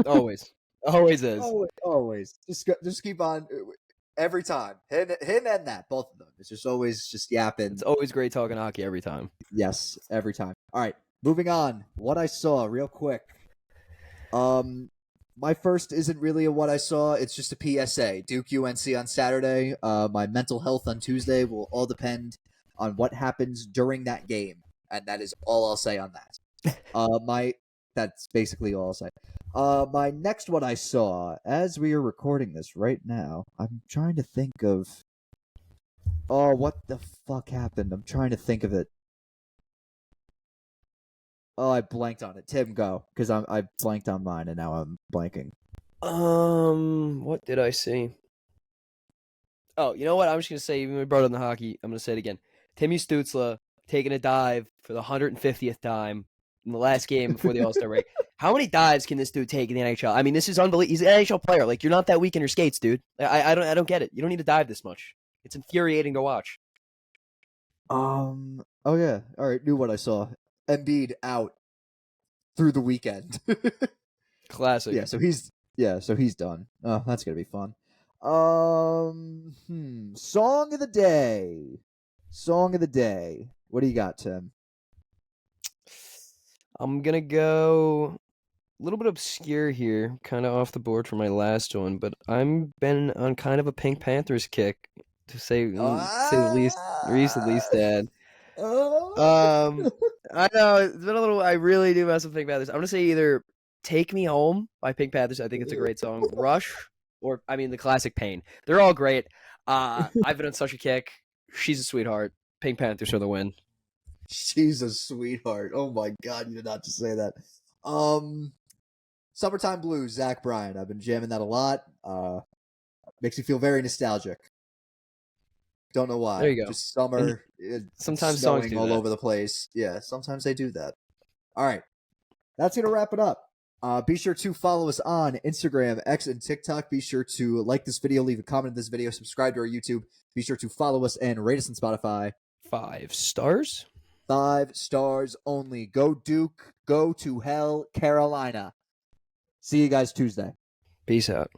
Always. Always is. Always. Just keep on every time. Him and that, both of them. It's just always just yapping. It's always great talking hockey every time. Yes, every time. All right, moving on. What I saw, real quick. My first isn't really a what I saw. It's just a PSA. Duke UNC on Saturday. My mental health on Tuesday will all depend on what happens during that game, and that is all I'll say on that. That's basically all I'll say. My next one I saw, as we are recording this right now, I'm trying to think of. Oh, what the fuck happened? I'm trying to think of it. Oh, I blanked on it. Tim, go, because I blanked on mine and now I'm blanking. What did I see? Oh, you know what? I'm just gonna say, even when we brought up the hockey, I'm gonna say it again. Timmy Stutzla taking a dive for the 150th time in the last game before the All-Star break. How many dives can this dude take in the NHL? I mean, this is unbelievable. He's an NHL player. Like, you're not that weak in your skates, dude. I don't get it. You don't need to dive this much. It's infuriating to watch. Oh yeah. All right. Knew what I saw. Embiid out through the weekend. Classic. So he's done. Oh, that's gonna be fun. Song of the day. Song of the day. What do you got, Tim? I'm gonna go a little bit obscure here, kind of off the board for my last one, but I'm been on kind of a Pink Panthers kick, to say the least, recently, Dad. I know it's been a little. I really do mess with Pink Panthers. I'm gonna say either "Take Me Home" by Pink Panthers. I think it's a great song. Rush, or the classic "Pain." They're all great. I've been on such a kick. She's a sweetheart. Pink Panthers for the win. She's a sweetheart. Oh my god, you did not just say that. Summertime Blues, Zach Bryan. I've been jamming that a lot. Makes me feel very nostalgic. Don't know why. There you go. Just summer. Sometimes snowing songs do all that. over the place. Yeah, sometimes they do that. All right, that's gonna wrap it up. Be sure to follow us on Instagram, X, and TikTok. Be sure to like this video, leave a comment on this video, subscribe to our YouTube. Be sure to follow us and rate us on Spotify. 5 stars. 5 stars only. Go Duke. Go to hell, Carolina. See you guys Tuesday. Peace out.